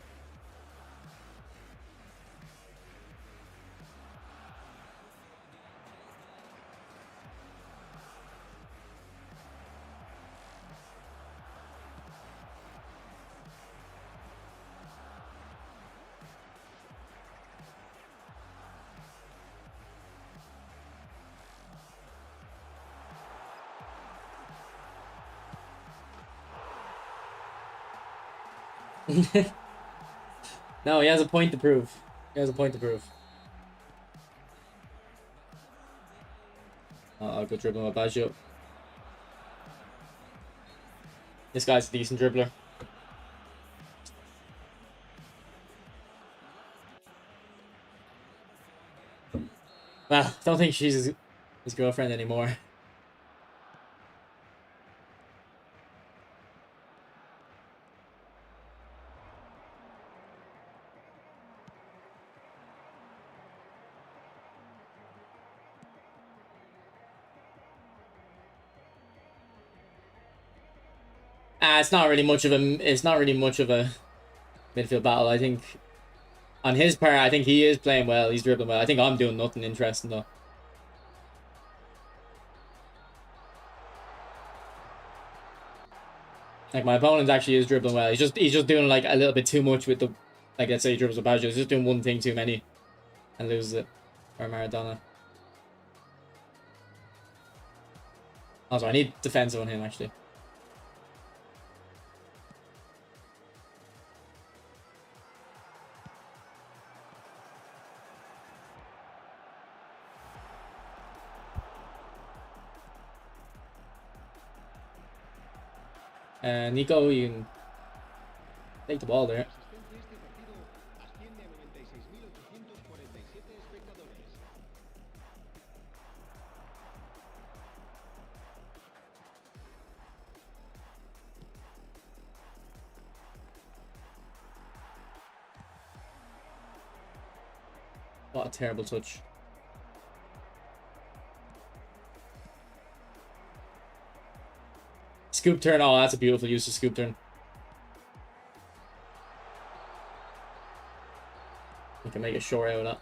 No, he has a point to prove. He has a point to prove. I'll go dribbling with Baggio. This guy's a decent dribbler. Well, don't think she's his girlfriend anymore. It's not really much of a midfield battle. I think on his part, I think he is playing well. He's dribbling well. I think I'm doing nothing interesting though. Like, my opponent actually is dribbling well. He's just doing like a little bit too much with the, like, let's say he dribbles a Baggio. He's just doing one thing too many and loses it. Or Maradona. Also, I need defensive on him actually. Nico, you can take the ball there. What a terrible touch. Scoop turn. Oh, that's a beautiful use of scoop turn. You can make a short out of that.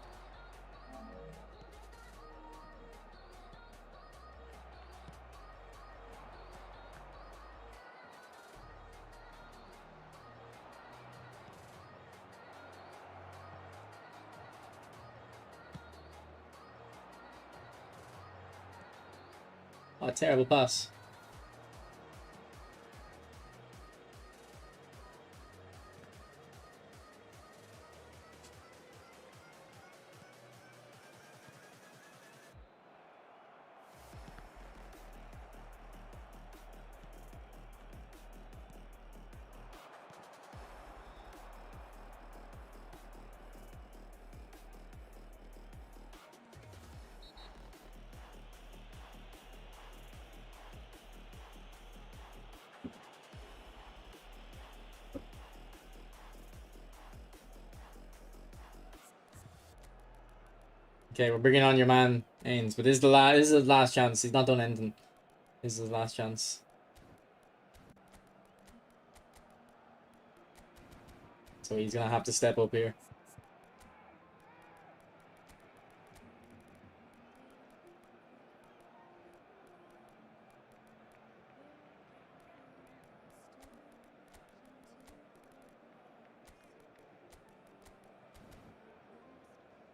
Oh, a terrible pass. Okay, we're bringing on your man Ains, but this is the last chance. He's not done anything. This is his last chance. So he's gonna have to step up here.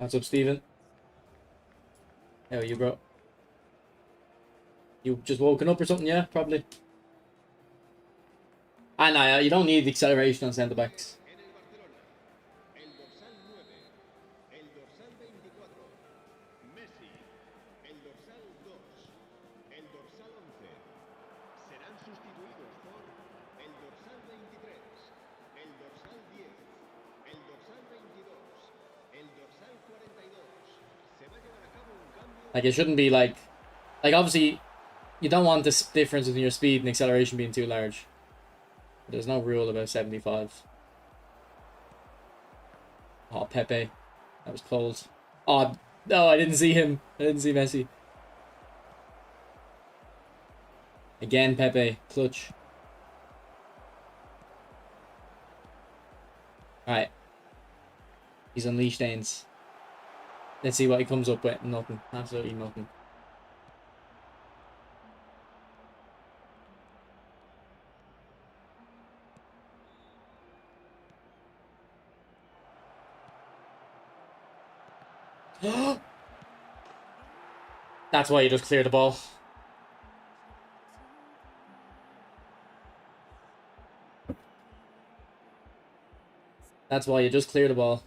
What's up, Steven? How are you, bro? You just woken up or something, yeah? Probably. Ah, nah, you don't need the acceleration on centre backs. En el Barcelona, el dorsal 9, el dorsal 24, Messi, el dorsal 2, el dorsal 11, serán sustituidos por el dorsal 23, el dorsal 10, el dorsal 22, el dorsal 42. Se va a llevar a cabo un cambio. Like, it shouldn't be like obviously, you don't want this difference between your speed and acceleration being too large. There's no rule about 75. Oh, Pepe. That was cold. Oh, no, I didn't see him. I didn't see Messi. Again, Pepe. Clutch. Alright. He's unleashed Ains. Let's see what he comes up with. Nothing. Absolutely nothing. That's why you just clear the ball. That's why you just clear the ball.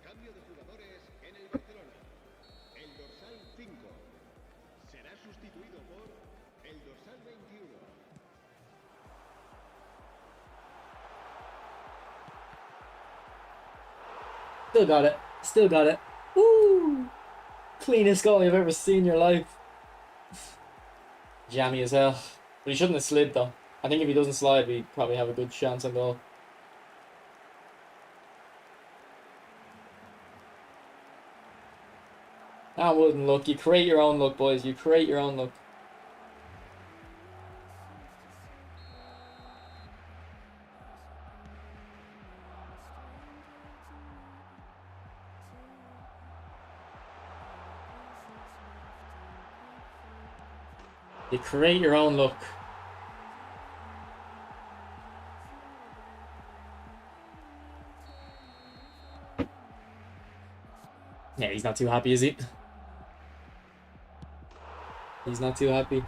Cambio de jugadores en el Barcelona. El dorsal 5 será sustituido por el dorsal 21. Still got it. Still got it. Woo! Cleanest goal you've ever seen in your life. Jammy as hell. But he shouldn't have slid though. I think if he doesn't slide, we probably have a good chance on goal. That wouldn't look. You create your own look, boys. You create your own look. You create your own look. Yeah, he's not too happy, is he? He's not too happy.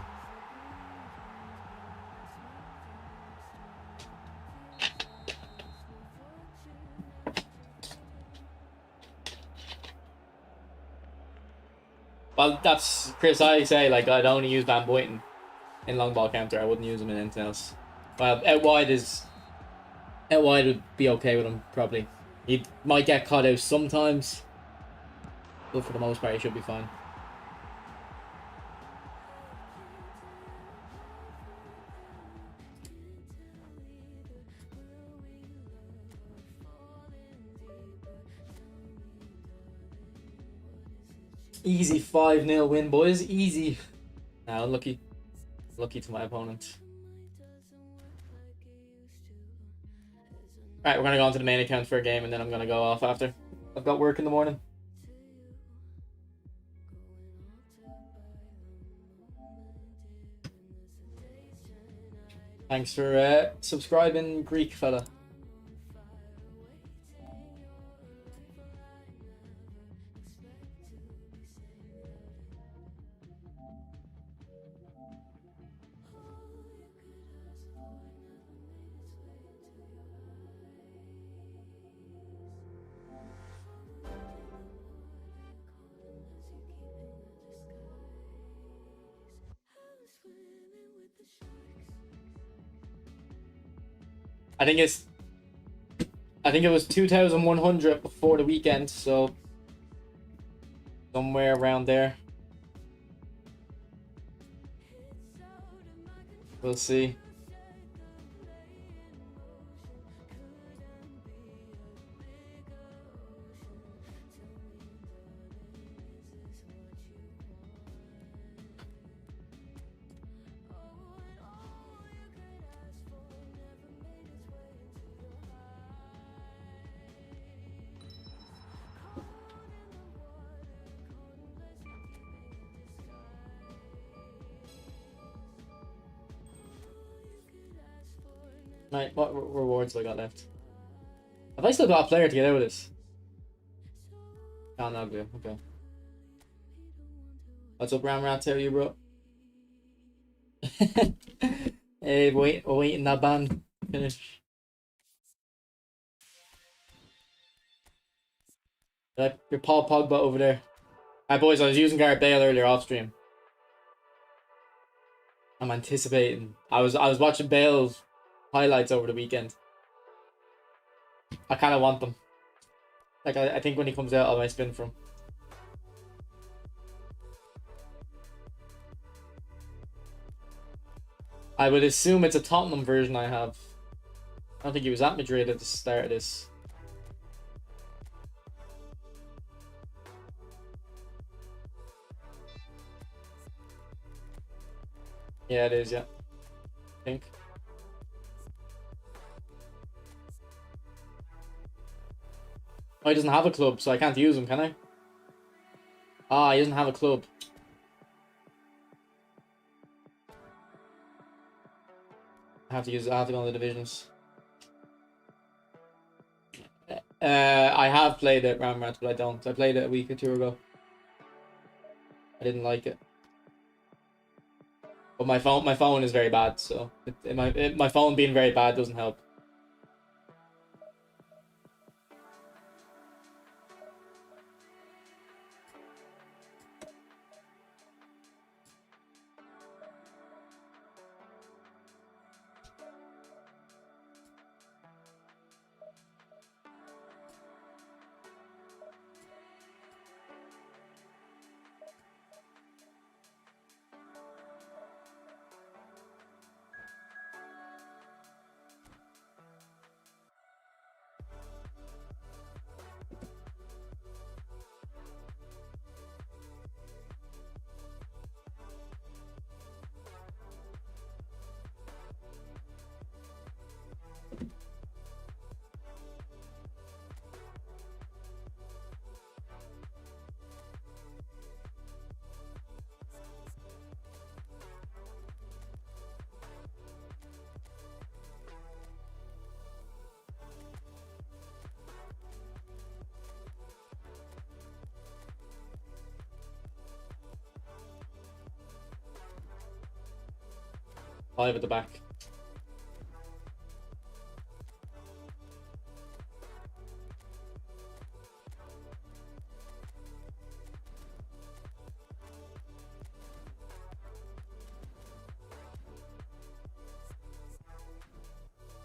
Well, that's Chris. I say like I'd only use Van Boyton in long ball counter. I wouldn't use him in anything else. Well, out wide would be okay with him probably. He might get caught out sometimes, but for the most part, he should be fine. Easy 5-0 win, boys. Easy. Now, lucky to my opponent. Right, we're gonna go onto the main account for a game, and then I'm gonna go off after. I've got work in the morning. Thanks for subscribing, Greek fella. I think it was 2,100 before the weekend, so somewhere around there. We'll see. Right, what rewards have I got left? Have I still got a player to get out of this? Oh, no, blue. Okay. What's up, Ramrat? Tell you, bro. Hey, waiting that ban finish. Your Paul Pogba over there. Alright, boys, I was using Gareth Bale earlier off stream. I'm anticipating. I was watching Bale's highlights over the weekend. I kind of want them. Like, I think when he comes out, I might spin for him. I would assume it's a Tottenham version I have. I don't think he was at Madrid at the start of this. Yeah, it is, yeah. I think. Oh, he doesn't have a club, so I can't use him, can I? Ah, he doesn't have a club. I have to go on the divisions. I have played it, Ramrat, but I don't. I played it a week or two ago. I didn't like it. But my phone is very bad, so my phone being very bad doesn't help. Five at the back.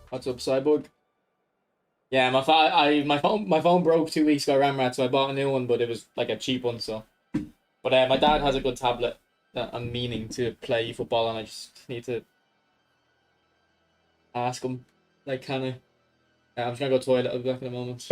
What's up, Cyborg? Yeah, my phone broke 2 weeks ago, Ramrat, so I bought a new one, but it was like a cheap one. So, but my dad has a good tablet that I'm meaning to play football on. I just need to ask him. Like, kind of. I'm just gonna go toilet. I'll be back in a moment.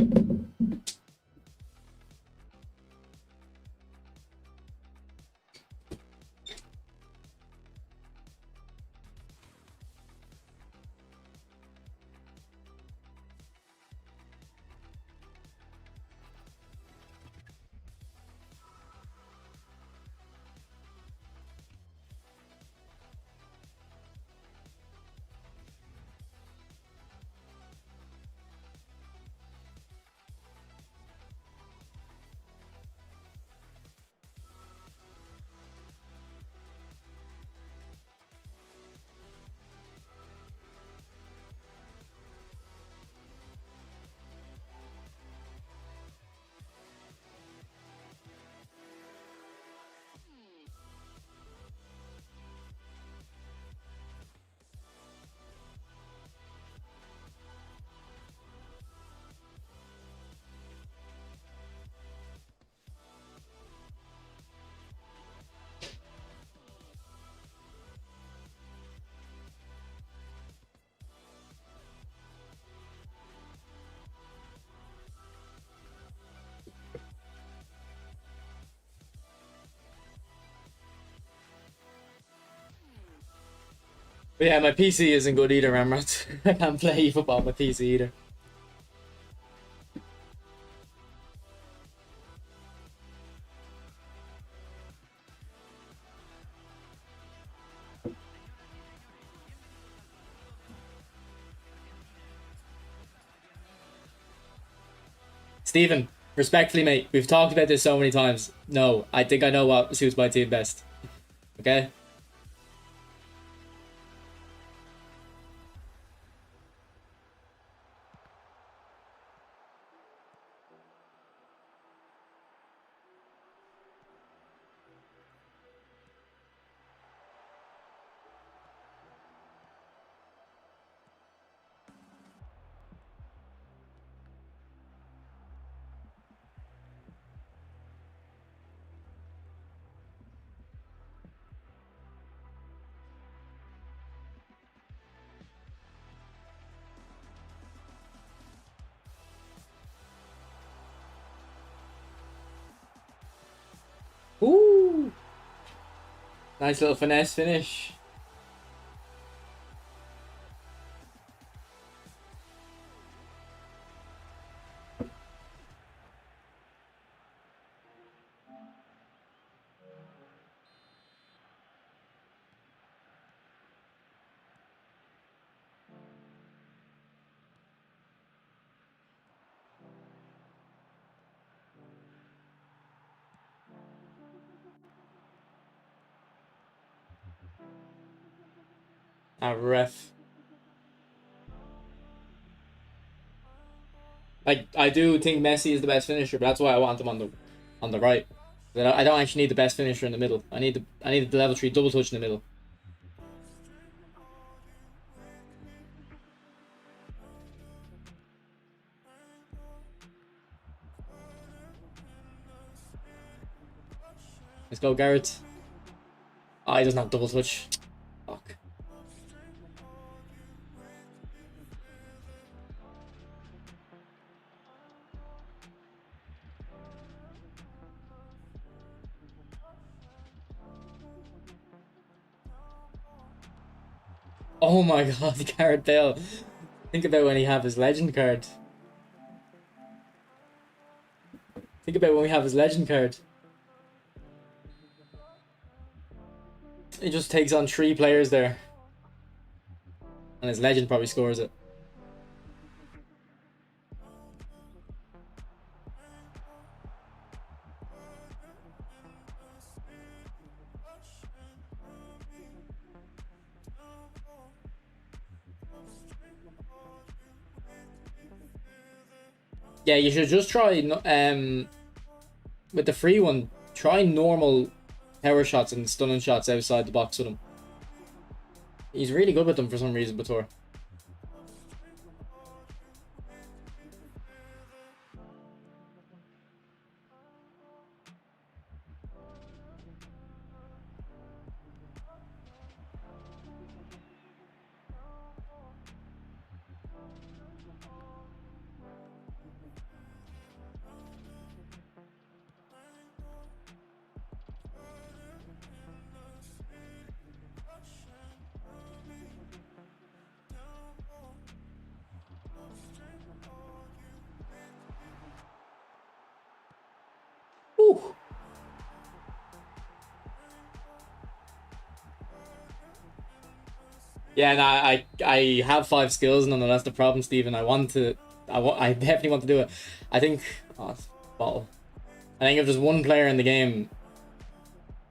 But yeah, my PC isn't good either, remember? I can't play football on my PC either. Steven, respectfully, mate, we've talked about this so many times. No, I think I know what suits my team best. Okay? Ooh! Nice little finesse finish. Ah, ref. I do think Messi is the best finisher, but that's why I want him on the right. But I don't actually need the best finisher in the middle. I need the level 3 double touch in the middle. Let's go, Garrett. Oh, he doesn't have double touch. Fuck. Oh my god, Garrett Bale. Think about when he have his legend card. Think about when we have his legend card. He just takes on 3 players there. And his legend probably scores it. Yeah, you should just try with the free one, try normal power shots and stunning shots outside the box with him. He's really good with them for some reason, Bator. Whew. Yeah, no, I have 5 skills, nonetheless. The problem, Stephen, I definitely want to do it. I think, oh, bottle. I think if there's one player in the game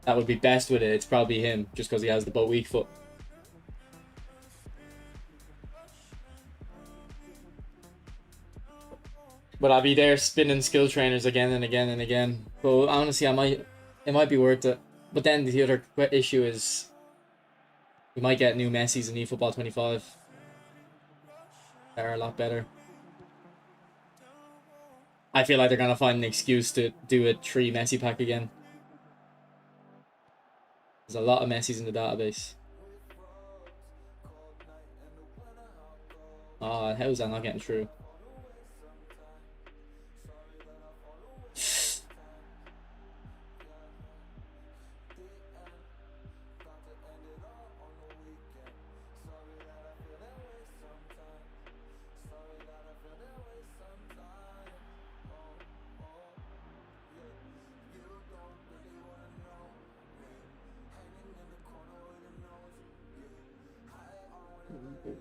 that would be best with it, it's probably him, just because he has the bow weak foot. But I'll be there spinning skill trainers again and again and again. But honestly, it might be worth it. But then the other issue is we might get new Messis in eFootball 25. They're a lot better. I feel like they're gonna find an excuse to do a 3 Messi pack again. There's a lot of Messis in the database. Oh, how is that not getting through?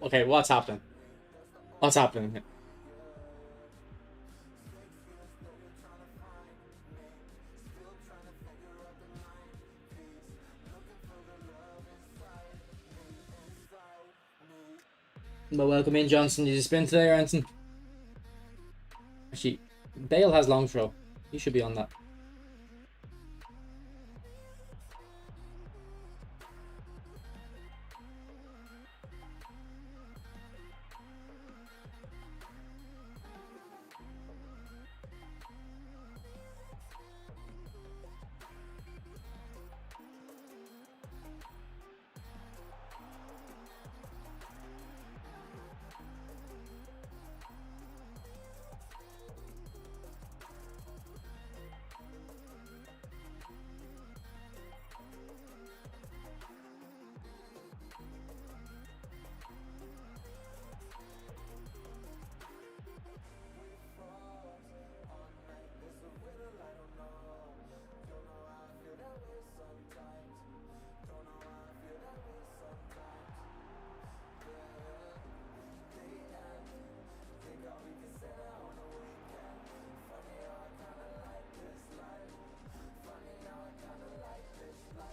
Okay, what's happening? What's happening? But welcome in, Johnson. Did you spin today or anything? Actually, Bale has long throw. He should be on that.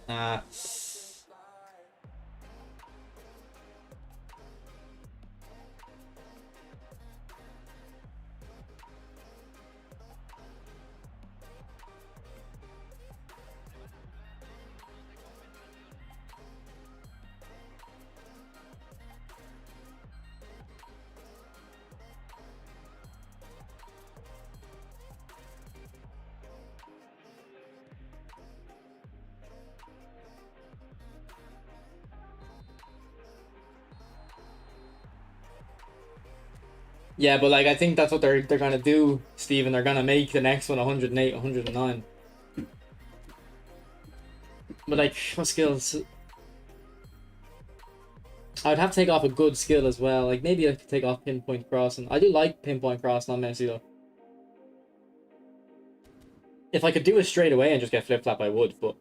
Nah. Yeah, but like I think that's what they're gonna do, Steven. They're gonna make the next one 108, 109. But like, what skills? I'd have to take off a good skill as well. Like maybe I could take off pinpoint crossing. I do like pinpoint crossing on Messi though. If I could do it straight away and just get flip flap, I would. But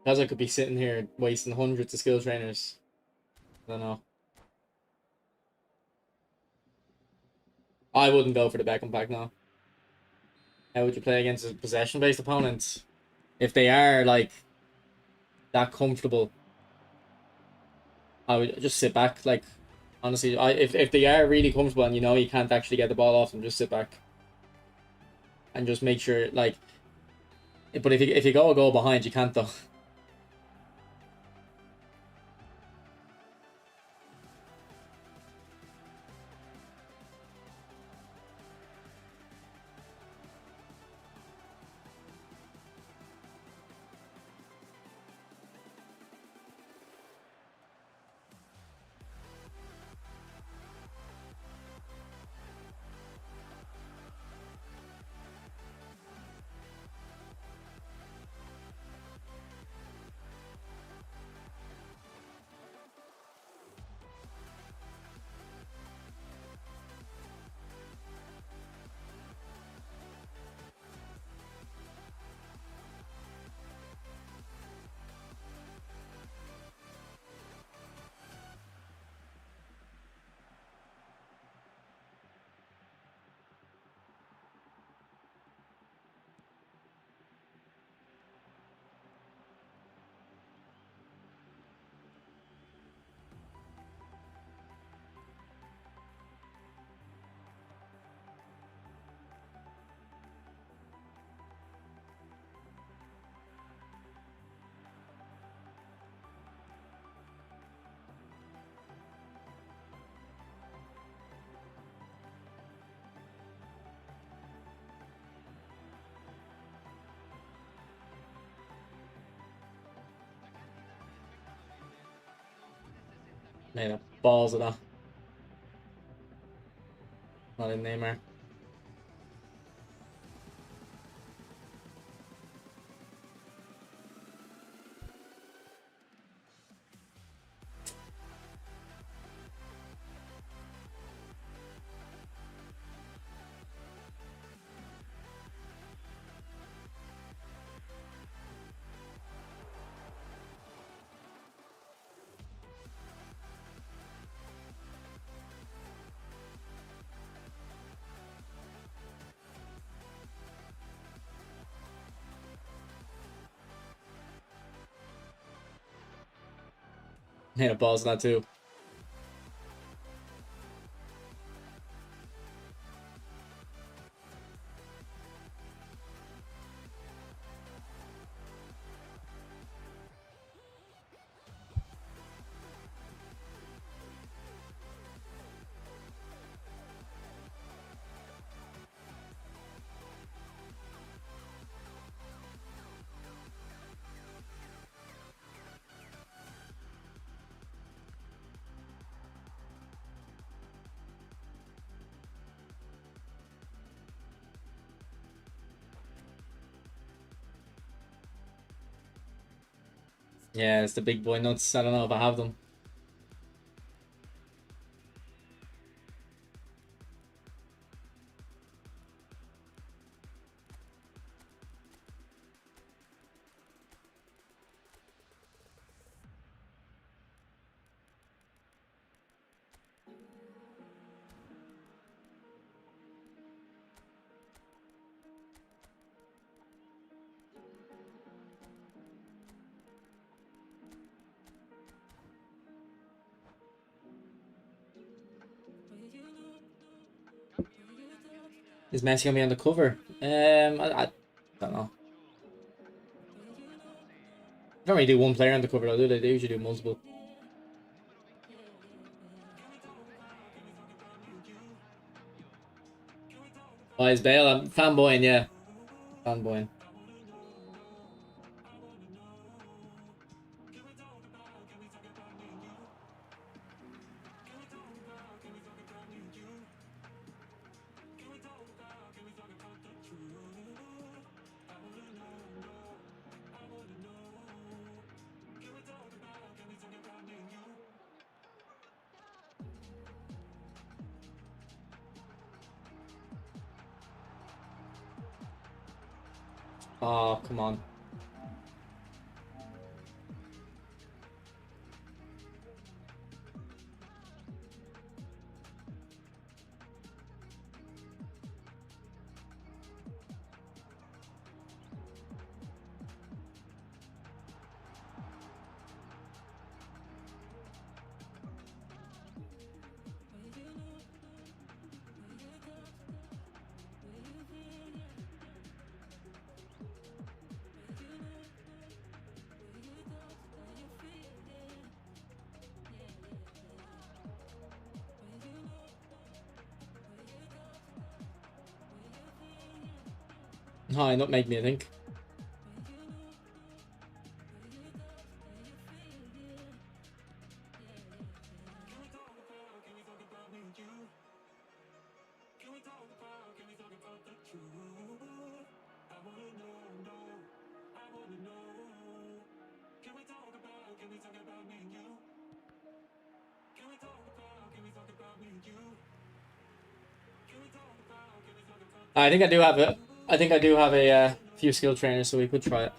because I could be sitting here wasting hundreds of skill trainers, I don't know. I wouldn't go for the Beckham pack now. How would you play against a possession-based opponent? If they are like that comfortable, I would just sit back. Like honestly, if they are really comfortable and you know you can't actually get the ball off them, just sit back and just make sure like. But if you go a goal behind, you can't though. Man, balls of that. Not in Neymar. Hit a pause on that too. Yeah, it's the big boy nuts. I don't know if I have them. Is Messi gonna be on the cover? I don't know. They don't really do one player on the cover though, do they? They usually do multiple. Oh, it's Bale. I'm fanboying, yeah. Fanboying. Oh, come on. Hi, not make me, I think. I think I do have it. I think I do have a few skill trainers, so we could try it.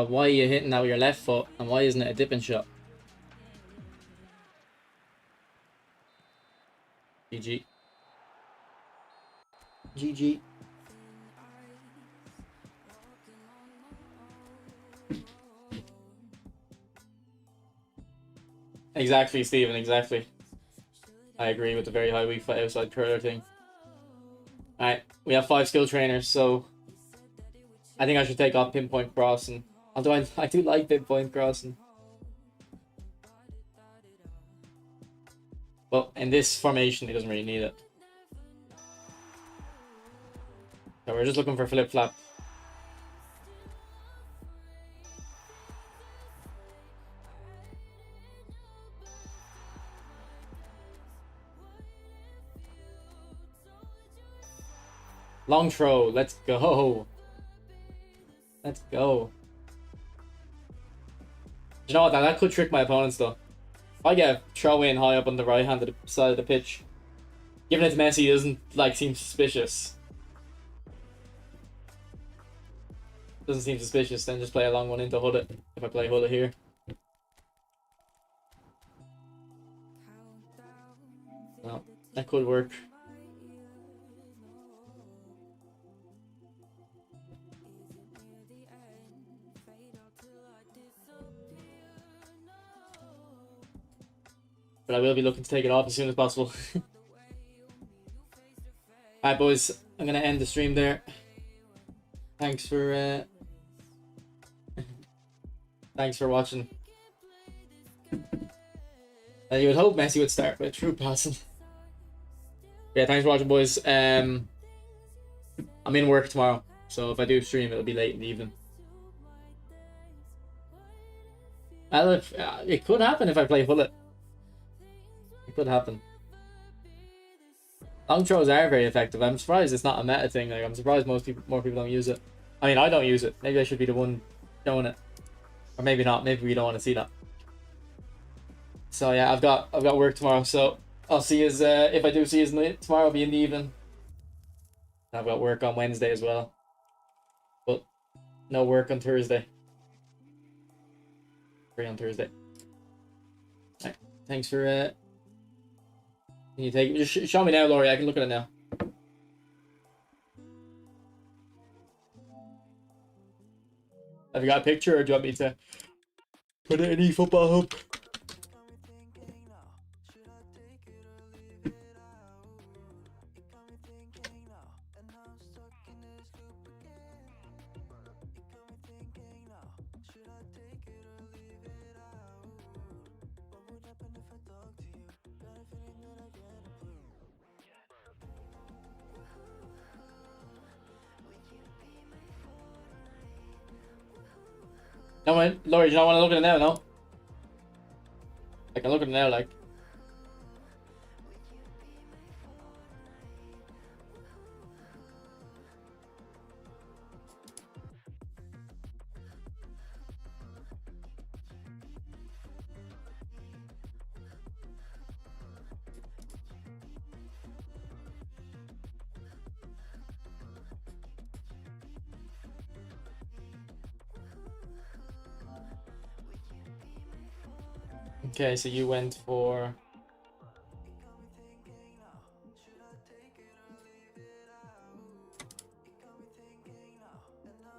Why are you hitting that with your left foot, and why isn't it a dipping shot? GG. GG. Exactly, Stephen, exactly. I agree with the very high weak foot outside curler thing. Alright, we have 5 skill trainers, so I think I should take off pinpoint crossing. Although I do like pinpoint crossing. Well, in this formation, he doesn't really need it. So we're just looking for flip-flap. Long throw, let's go. Let's go. You know what, that could trick my opponents though. If I get a throw in high up on the right hand of the side of the pitch, giving it to Messi doesn't like seem suspicious. Doesn't seem suspicious. Then just play a long one into Hullet. If I play Hullet here, no, that could work. But I will be looking to take it off as soon as possible. Alright, boys. I'm going to end the stream there. Thanks for thanks for watching. You would hope Messi would start with true passing. Yeah, thanks for watching, boys. I'm in work tomorrow, so if I do stream, it'll be late in the evening. Well, it could happen if I play Hullet. It could happen. Long throws are very effective. I'm surprised it's not a meta thing. Like, I'm surprised more people don't use it. I mean, I don't use it. Maybe I should be the one showing it, or maybe not. Maybe we don't want to see that. So yeah, I've got work tomorrow. So I'll see you if I do see you tomorrow. It'll be in the evening. I've got work on Wednesday as well, but no work on Thursday. Free on Thursday. Right. Thanks for can you take it? Just show me now, Laurie. I can look at it now. Have you got a picture, or do you want me to put it in eFootball Hub? No, man, Laurie, you don't want to look at it now, no? I can look at it now, like. Okay, so you went for...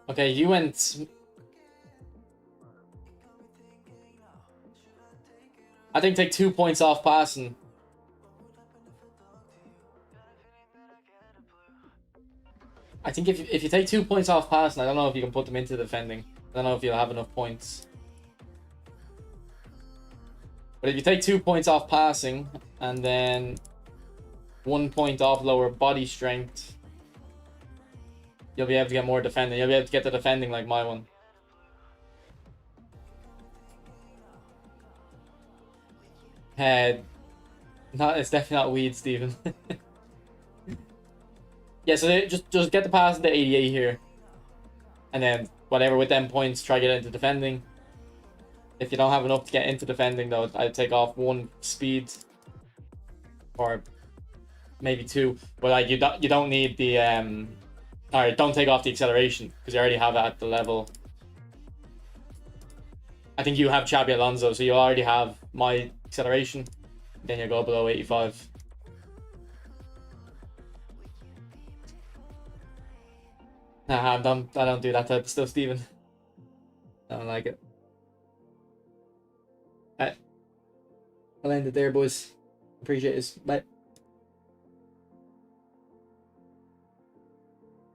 Okay, you went... I think take 2 points off passing. I think if you take 2 points off passing, I don't know if you can put them into defending. I don't know if you'll have enough points. But if you take 2 points off passing and then 1 point off lower body strength, you'll be able to get more defending. You'll be able to get the defending like my one. It's definitely not weed, Stephen. Yeah, so just get the pass into 88 here. And then whatever with them points, try to get into defending. If you don't have enough to get into defending, though, I'd take off 1 speed, or maybe 2. But like you don't need the Alright, don't take off the acceleration because you already have it at the level. I think you have Xabi Alonso, so you already have my acceleration. Then you go below 85. Nah, I don't do that type of stuff, Steven. I don't like it. Alright. I'll end it there, boys. Appreciate it. Bye.